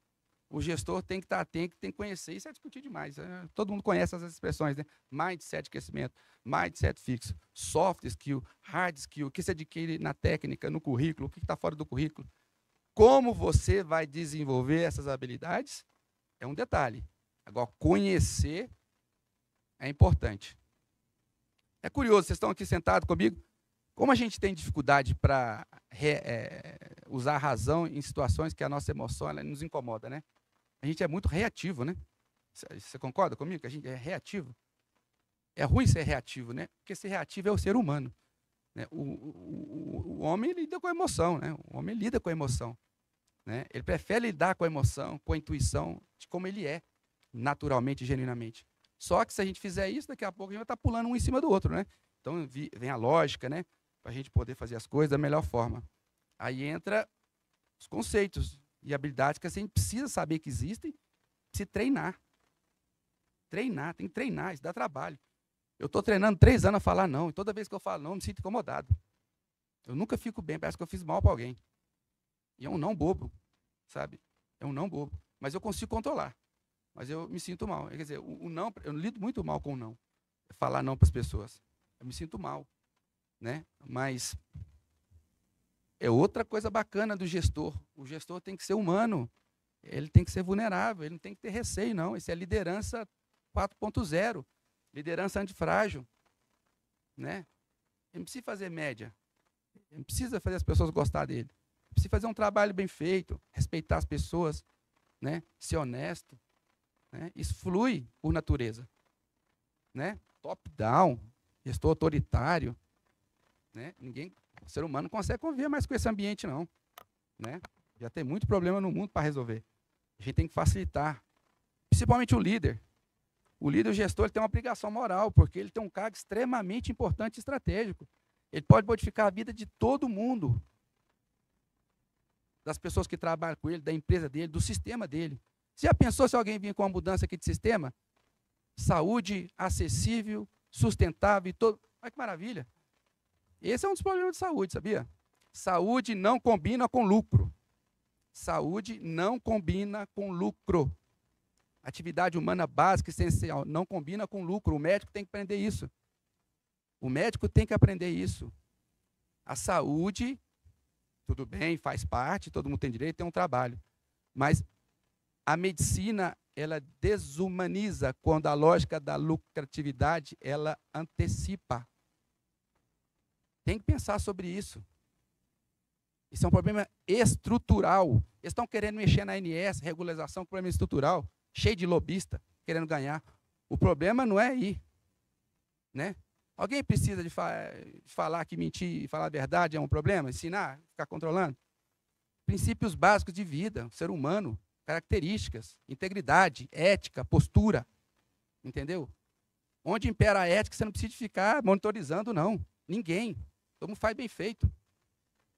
o gestor tem que estar atento, tem que conhecer. Isso é discutir demais. Todo mundo conhece essas expressões, né? Mindset de crescimento, mindset fixo, soft skill, hard skill, o que você adquire na técnica, no currículo, o que está fora do currículo. Como você vai desenvolver essas habilidades é um detalhe. Agora, conhecer é importante. É curioso, vocês estão aqui sentados comigo, como a gente tem dificuldade para usar a razão em situações que a nossa emoção ela nos incomoda, né? A gente é muito reativo, né? Você concorda comigo que a gente é reativo? É ruim ser reativo, né? Porque ser reativo é o ser humano. Né? O homem lida com a emoção, né? O homem lida com a emoção. né? Ele prefere lidar com a emoção, com a intuição, de como ele é, naturalmente e genuinamente. Só que se a gente fizer isso, daqui a pouco a gente vai estar pulando um em cima do outro, né? Então vem a lógica, né? Para a gente poder fazer as coisas da melhor forma. Aí entra os conceitos e habilidades que a gente precisa saber que existem, precisa treinar. Treinar, tem que treinar, isso dá trabalho. Eu estou treinando 3 anos a falar não, e toda vez que eu falo não, eu me sinto incomodado. Eu nunca fico bem, parece que eu fiz mal para alguém. E é um não bobo, sabe? É um não bobo. Mas eu consigo controlar. Mas eu me sinto mal. Quer dizer, o não, eu lido muito mal com o não. Falar não para as pessoas. Eu me sinto mal, né? Mas é outra coisa bacana do gestor. O gestor tem que ser humano. Ele tem que ser vulnerável. Ele não tem que ter receio, não. Isso é liderança 4.0. Liderança antifrágil, né? Ele não precisa fazer média. Ele não precisa fazer as pessoas gostar dele. Ele precisa fazer um trabalho bem feito, respeitar as pessoas, né? Ser honesto, né? Isso flui por natureza, né? Top-down, gestor autoritário, né? O ser humano não consegue conviver mais com esse ambiente, não, né? Já tem muito problema no mundo para resolver. A gente tem que facilitar, principalmente o líder. O líder, o gestor, ele tem uma obrigação moral, porque ele tem um cargo extremamente importante e estratégico. Ele pode modificar a vida de todo mundo, das pessoas que trabalham com ele, da empresa dele, do sistema dele. Você já pensou se alguém vir com uma mudança aqui de sistema? Saúde acessível, sustentável e todo. Olha que maravilha. Esse é um dos problemas de saúde, sabia? Saúde não combina com lucro. Saúde não combina com lucro. Atividade humana básica, essencial, não combina com lucro. O médico tem que aprender isso. O médico tem que aprender isso. A saúde, tudo bem, faz parte, todo mundo tem direito, tem um trabalho. Mas a medicina, ela desumaniza quando a lógica da lucratividade, ela antecipa. Tem que pensar sobre isso. Isso é um problema estrutural. Eles estão querendo mexer na ANS, regularização, problema estrutural, cheio de lobista, querendo ganhar. O problema não é aí, né? Alguém precisa de falar que mentir e falar a verdade é um problema? Ensinar, ficar controlando? Princípios básicos de vida, ser humano, características, integridade, ética, postura, entendeu? Onde impera a ética, você não precisa ficar monitorizando, não. Ninguém. Todo mundo faz bem feito.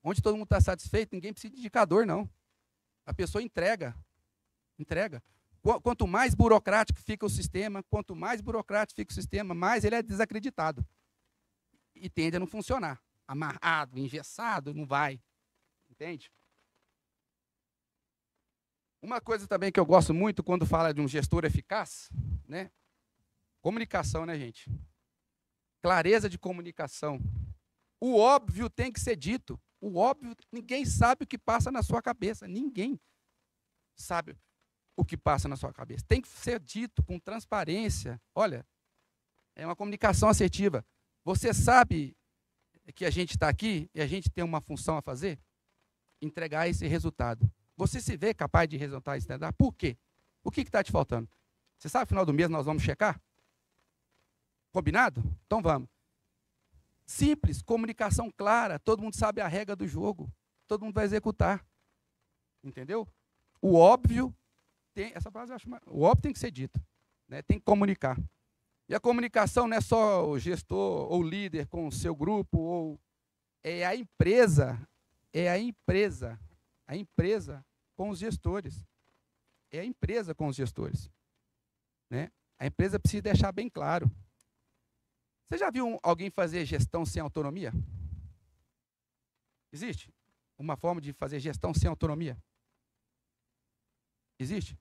Onde todo mundo está satisfeito, ninguém precisa de indicador, não. A pessoa entrega. Entrega. Quanto mais burocrático fica o sistema, mais ele é desacreditado. E tende a não funcionar. Amarrado, engessado, não vai. Entende? Uma coisa também que eu gosto muito quando fala de um gestor eficaz, né? Comunicação, né, gente? Clareza de comunicação. O óbvio tem que ser dito. O óbvio, ninguém sabe o que passa na sua cabeça. Ninguém sabe o que passa na sua cabeça. Tem que ser dito com transparência. Olha, é uma comunicação assertiva. Você sabe que a gente está aqui e a gente tem uma função a fazer? Entregar esse resultado. Você se vê capaz de resultar esse resultado? Por quê? O que está te faltando? Você sabe, no final do mês nós vamos checar? Combinado? Então vamos. Simples, comunicação clara, todo mundo sabe a regra do jogo, todo mundo vai executar. Entendeu? O óbvio, essa frase eu acho, o óbvio tem que ser dito, né? Tem que comunicar. E a comunicação não é só o gestor ou o líder com o seu grupo, é a empresa com os gestores. É a empresa com os gestores. Né? A empresa precisa deixar bem claro. Você já viu alguém fazer gestão sem autonomia? Existe uma forma de fazer gestão sem autonomia? Existe?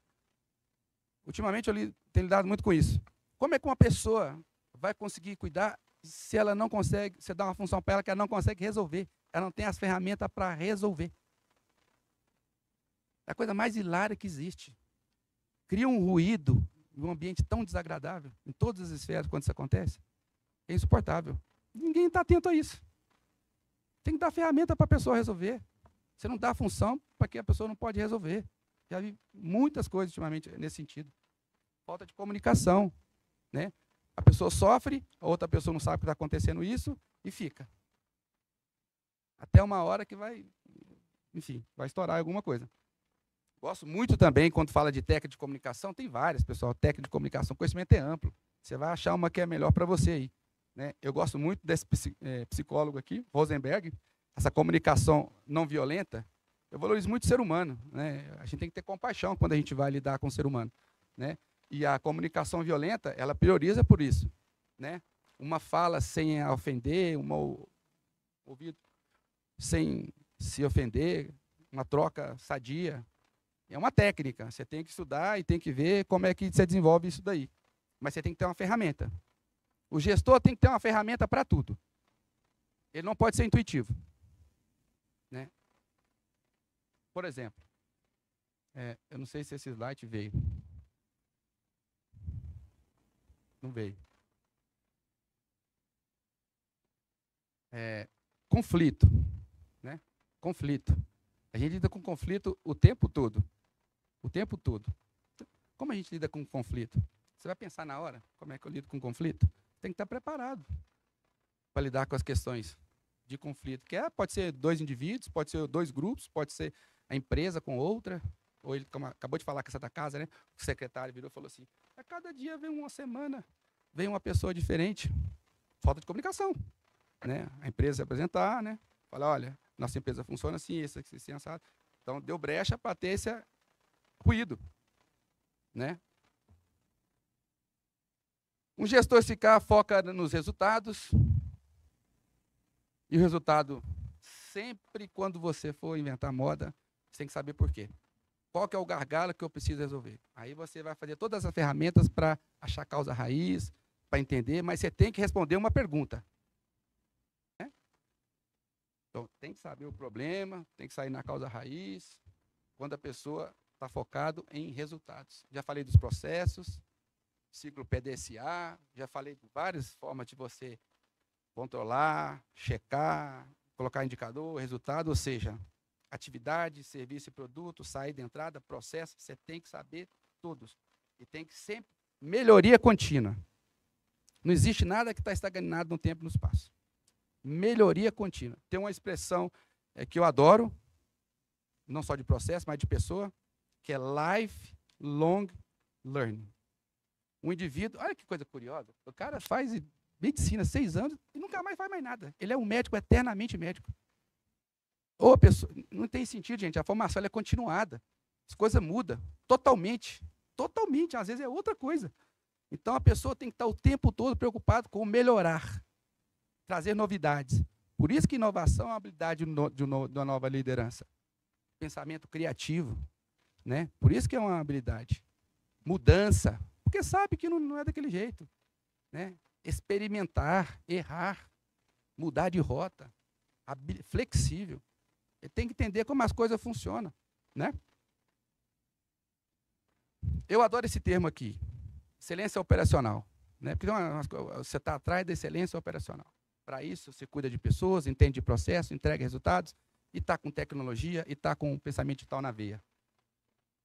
Ultimamente eu tenho lidado muito com isso. Como é que uma pessoa vai conseguir cuidar se ela não consegue, você dá uma função para ela que ela não consegue resolver? Ela não tem as ferramentas para resolver. É a coisa mais hilária que existe. Cria um ruído, um ambiente tão desagradável em todas as esferas quando isso acontece. É insuportável. Ninguém está atento a isso. Tem que dar ferramenta para a pessoa resolver. Você não dá função para que a pessoa não pode resolver. Já vi muitas coisas ultimamente nesse sentido. Falta de comunicação. Né? A pessoa sofre, a outra pessoa não sabe que está acontecendo isso e fica. Até uma hora que vai, enfim, vai estourar alguma coisa. Gosto muito também, quando fala de técnica de comunicação, tem várias, pessoal. Técnica de comunicação, conhecimento é amplo. Você vai achar uma que é melhor para você aí. Né? Eu gosto muito desse psicólogo aqui, Rosenberg, essa comunicação não violenta. Eu valorizo muito o ser humano. Né? A gente tem que ter compaixão quando a gente vai lidar com o ser humano. Né? E a comunicação violenta, ela prioriza por isso. Né? Uma fala sem ofender, ouvido sem se ofender, uma troca sadia. É uma técnica, você tem que estudar e tem que ver como é que você desenvolve isso daí. Mas você tem que ter uma ferramenta. O gestor tem que ter uma ferramenta para tudo. Ele não pode ser intuitivo. Né? Por exemplo, eu não sei se esse slide veio. Não veio. Conflito. Né? Conflito. A gente lida com conflito o tempo todo. O tempo todo. Como a gente lida com conflito? Você vai pensar na hora, como é que eu lido com conflito? Tem que estar preparado para lidar com as questões de conflito. Que pode ser 2 indivíduos, pode ser 2 grupos, pode ser a empresa com outra. Ou ele, como acabou de falar com essa da casa, né? O secretário virou e falou assim, a cada dia vem uma semana, vem uma pessoa diferente. Falta de comunicação. Né? A empresa se apresentar, né? Falar, olha, nossa empresa funciona assim, isso aqui, assim, assado. Então, deu brecha para ter esse ruído. Né? Um gestor ficar foca nos resultados. E o resultado, sempre quando você for inventar moda, você tem que saber por quê. Qual que é o gargalo que eu preciso resolver? Aí você vai fazer todas as ferramentas para achar a causa raiz, para entender, mas você tem que responder uma pergunta. Né? Então, tem que saber o problema, tem que sair na causa raiz, quando a pessoa está focado em resultados. Já falei dos processos, ciclo PDCA, já falei de várias formas de você controlar, checar, colocar indicador, resultado, ou seja, atividade, serviço e produto, saída, entrada, processo, você tem que saber todos. E tem que sempre melhoria contínua. Não existe nada que está estagnado no tempo e no espaço. Melhoria contínua. Tem uma expressão que eu adoro, não só de processo, mas de pessoa, que é lifelong learning. Um indivíduo, olha que coisa curiosa, o cara faz medicina 6 anos e nunca mais faz mais nada. Ele é um médico eternamente médico. Ou a pessoa, não tem sentido, gente, a formação é continuada. As coisas mudam totalmente. Totalmente, às vezes é outra coisa. Então a pessoa tem que estar o tempo todo preocupada com melhorar, trazer novidades. Por isso que inovação é uma habilidade de uma nova liderança. Pensamento criativo. Né? Por isso que é uma habilidade. Mudança, porque sabe que não é daquele jeito. Né? Experimentar, errar, mudar de rota, flexível. Ele tem que entender como as coisas funcionam. Né? Eu adoro esse termo aqui, excelência operacional. Né? Porque você está atrás da excelência operacional. Para isso, você cuida de pessoas, entende de processo, entrega resultados, e está com tecnologia, e está com o pensamento digital na veia.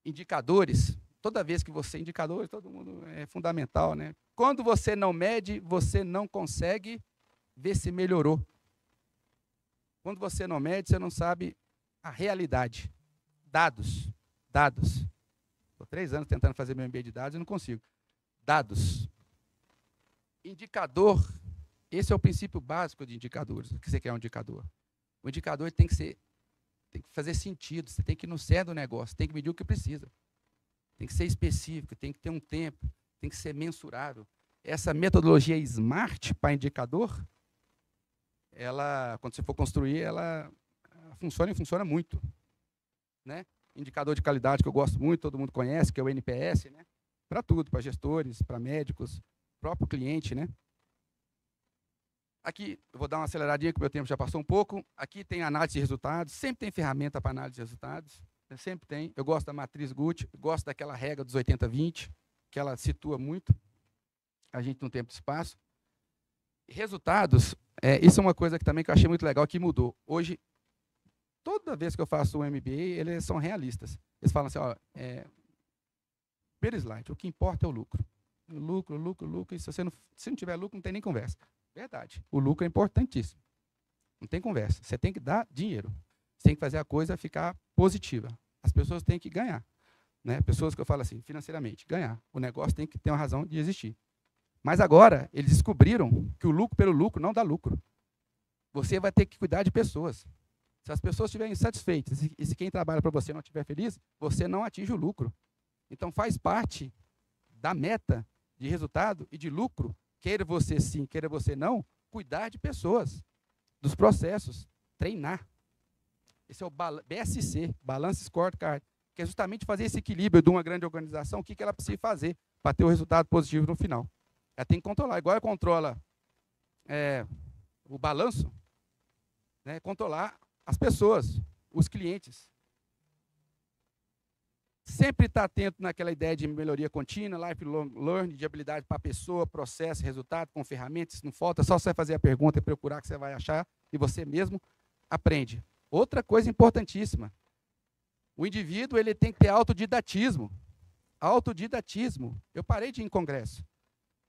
Indicadores, toda vez que você... Indicadores, todo mundo é fundamental. Né? Quando você não mede, você não consegue ver se melhorou. Quando você não mede, você não sabe a realidade. Dados. Estou 3 anos tentando fazer meu MBA de dados e não consigo. Dados. Indicador. Esse é o princípio básico de indicadores. O que você quer um indicador? O indicador tem que fazer sentido. Você tem que ir no cerne do negócio. Tem que medir o que precisa. Tem que ser específico. Tem que ter um tempo. Tem que ser mensurável. Essa metodologia SMART para indicador, ela, quando você for construir, ela funciona e funciona muito. Né? Indicador de qualidade que eu gosto muito, todo mundo conhece, que é o NPS, né? Para tudo, para gestores, para médicos, próprio cliente. Né? Aqui, eu vou dar uma aceleradinha, que o meu tempo já passou um pouco. Aqui tem análise de resultados, sempre tem ferramenta para análise de resultados. Sempre tem. Eu gosto da matriz Gucci, gosto daquela regra dos 80-20, que ela situa muito a gente no tempo e espaço. Resultados, isso é uma coisa que também que eu achei muito legal, que mudou. Hoje, toda vez que eu faço um MBA, eles são realistas. Eles falam assim, ó, primeiro slide, o que importa é o lucro. Lucro, e se não tiver lucro, não tem nem conversa. Verdade, o lucro é importantíssimo. Não tem conversa, você tem que dar dinheiro. Você tem que fazer a coisa ficar positiva. As pessoas têm que ganhar. Né? Pessoas que eu falo assim, financeiramente, ganhar. O negócio tem que ter uma razão de existir. Mas agora, eles descobriram que o lucro pelo lucro não dá lucro. Você vai ter que cuidar de pessoas. Se as pessoas estiverem insatisfeitas e se quem trabalha para você não estiver feliz, você não atinge o lucro. Então, faz parte da meta de resultado e de lucro, queira você sim, queira você não, cuidar de pessoas, dos processos, treinar. Esse é o BSC, Balance Scorecard, que é justamente fazer esse equilíbrio de uma grande organização, o que ela precisa fazer para ter o resultado positivo no final. Ela tem que controlar, igual ela controla o balanço, né, controlar as pessoas, os clientes. Sempre estar atento naquela ideia de melhoria contínua, lifelong learning, de habilidade para a pessoa, processo, resultado, com ferramentas, não falta, só você fazer a pergunta e procurar que você vai achar, e você mesmo aprende. Outra coisa importantíssima, o indivíduo ele tem que ter autodidatismo. Autodidatismo. Eu parei de ir em congresso.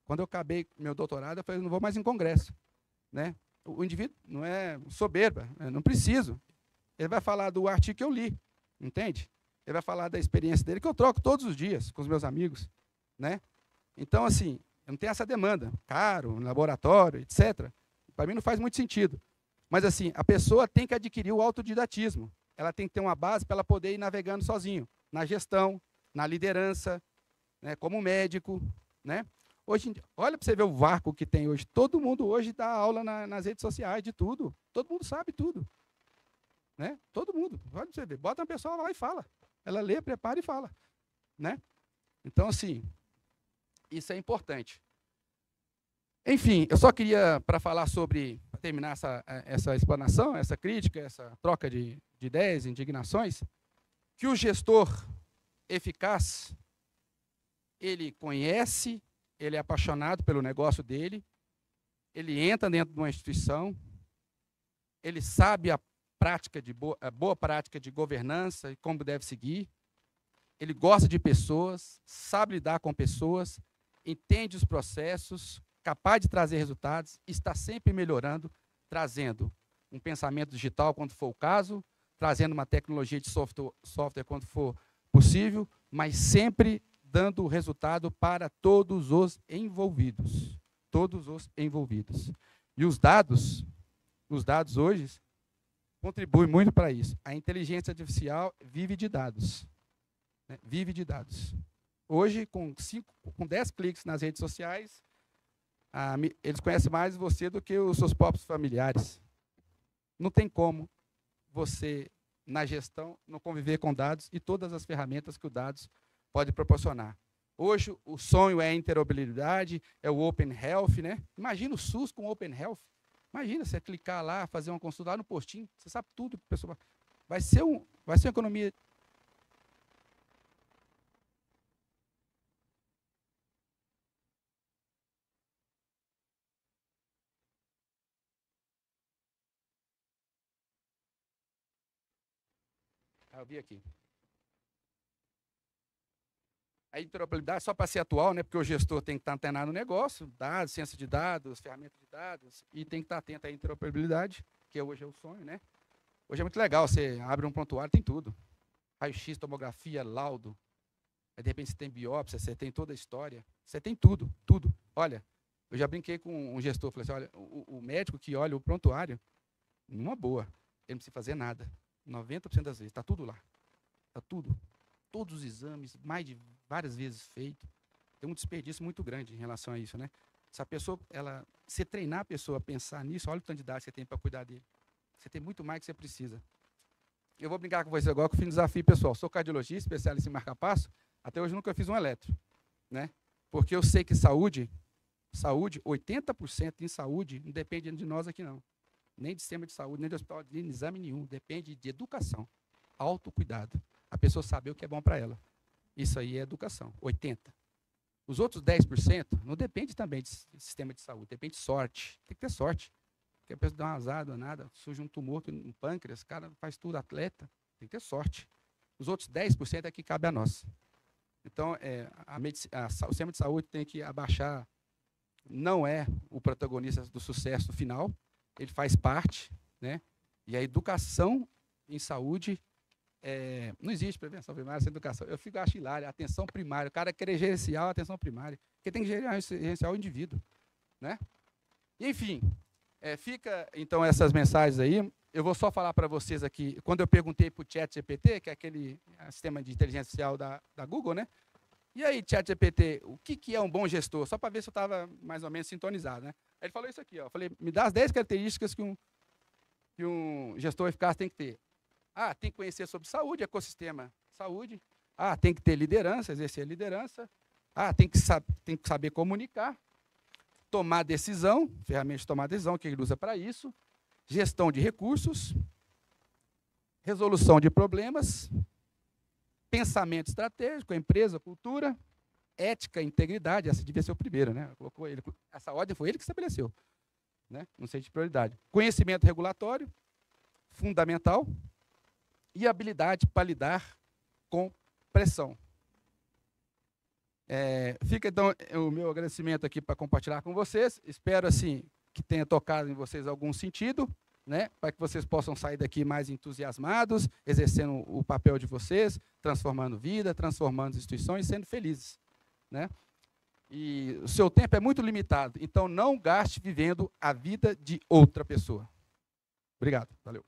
Quando eu acabei meu doutorado, eu falei, não vou mais em congresso. Né? O indivíduo não é soberba, não preciso. Ele vai falar do artigo que eu li, entende? Ele vai falar da experiência dele, que eu troco todos os dias com os meus amigos. Né? Então, assim, eu não tenho essa demanda, caro, laboratório, etc. Para mim não faz muito sentido. Mas, assim, a pessoa tem que adquirir o autodidatismo. Ela tem que ter uma base para ela poder ir navegando sozinho, na gestão, na liderança, né, como médico. Né? Hoje, olha para você ver o vácuo que tem hoje. Todo mundo hoje dá aula nas redes sociais de tudo. Todo mundo sabe tudo. Né? Todo mundo. Olha para você ver. Bota uma pessoa lá e fala. Ela lê, prepara e fala. Né? Então, assim, isso é importante. Enfim, eu só queria, para falar sobre, para terminar essa explanação, essa crítica, essa troca de ideias, indignações, que o gestor eficaz, ele conhece, ele é apaixonado pelo negócio dele, ele entra dentro de uma instituição, ele sabe a boa prática de governança e como deve seguir, ele gosta de pessoas, sabe lidar com pessoas, entende os processos, capaz de trazer resultados, está sempre melhorando, trazendo um pensamento digital quando for o caso, trazendo uma tecnologia de software quando for possível, mas sempre dando resultado para todos os envolvidos. Todos os envolvidos. E os dados hoje contribuem muito para isso. A inteligência artificial vive de dados. Né? Vive de dados. Hoje, com 10 cliques nas redes sociais, eles conhecem mais você do que os seus próprios familiares. Não tem como você, na gestão, não conviver com dados e todas as ferramentas que o dados pode proporcionar. Hoje, o sonho é a interoperabilidade, é o Open Health. Né? Imagina o SUS com Open Health. Imagina você clicar lá, fazer uma consulta lá no postinho, você sabe tudo. Pessoa vai ser uma economia. Eu vi aqui. A interoperabilidade só para ser atual, né, porque o gestor tem que estar antenado no negócio, dados, ciência de dados, ferramentas de dados, e tem que estar atento à interoperabilidade, que hoje é o sonho. Né? Hoje é muito legal, você abre um prontuário, tem tudo. Raio-x, tomografia, laudo. Aí, de repente, você tem biópsia, você tem toda a história. Você tem tudo, tudo. Olha, eu já brinquei com um gestor, falei assim, olha, o médico que olha o prontuário, numa boa, ele não precisa fazer nada. 90% das vezes, está tudo lá. Está tudo. Todos os exames, mais de várias vezes feito. Tem um desperdício muito grande em relação a isso. Né? Se a pessoa, você treinar a pessoa a pensar nisso, olha o tanto de dados que você tem para cuidar dele. Você tem muito mais que você precisa. Eu vou brincar com você agora que eu fiz um desafio pessoal. Sou cardiologista, especialista em marca-passo. Até hoje nunca fiz um eletro. Né? Porque eu sei que saúde, 80% em saúde, não depende de nós aqui não. Nem de sistema de saúde, nem de hospital, nem de exame nenhum. Depende de educação, autocuidado. A pessoa saber o que é bom para ela. Isso aí é educação, 80%. Os outros 10% não depende também de sistema de saúde, depende de sorte. Tem que ter sorte. Porque a pessoa dá uma azada, nada, surge um tumor no pâncreas, o cara faz tudo, atleta, tem que ter sorte. Os outros 10% é que cabe a nós. Então, o sistema de saúde tem que abaixar, não é o protagonista do sucesso final, ele faz parte, né? E a educação em saúde não existe prevenção primária sem educação. Eu acho hilário, atenção primária. O cara querer gerenciar a atenção primária. Porque tem que gerenciar o indivíduo. Né? E, enfim, fica, então, essas mensagens aí. Eu vou só falar para vocês aqui, quando eu perguntei para o ChatGPT, que é aquele sistema de inteligência artificial da Google, né? E aí, ChatGPT, o que é um bom gestor? Só para ver se eu estava mais ou menos sintonizado, né? Aí ele falou isso aqui, ó. Eu falei, me dá as 10 características que um gestor eficaz tem que ter. Tem que conhecer sobre saúde, ecossistema saúde. Tem que ter liderança, exercer a liderança. Tem que saber comunicar. Tomar decisão, ferramenta de tomar decisão, que ele usa para isso. Gestão de recursos. Resolução de problemas. Pensamento estratégico, a empresa, cultura. Ética e integridade, essa devia ser o primeiro, né? Colocou ele, essa ordem foi ele que estabeleceu. Né? Não sei de prioridade. Conhecimento regulatório, fundamental. E habilidade para lidar com pressão. Fica, então, o meu agradecimento aqui para compartilhar com vocês. Espero, assim, que tenha tocado em vocês algum sentido, né, para que vocês possam sair daqui mais entusiasmados, exercendo o papel de vocês, transformando vida, transformando instituições, sendo felizes. Né? E o seu tempo é muito limitado, então não gaste vivendo a vida de outra pessoa. Obrigado. Valeu.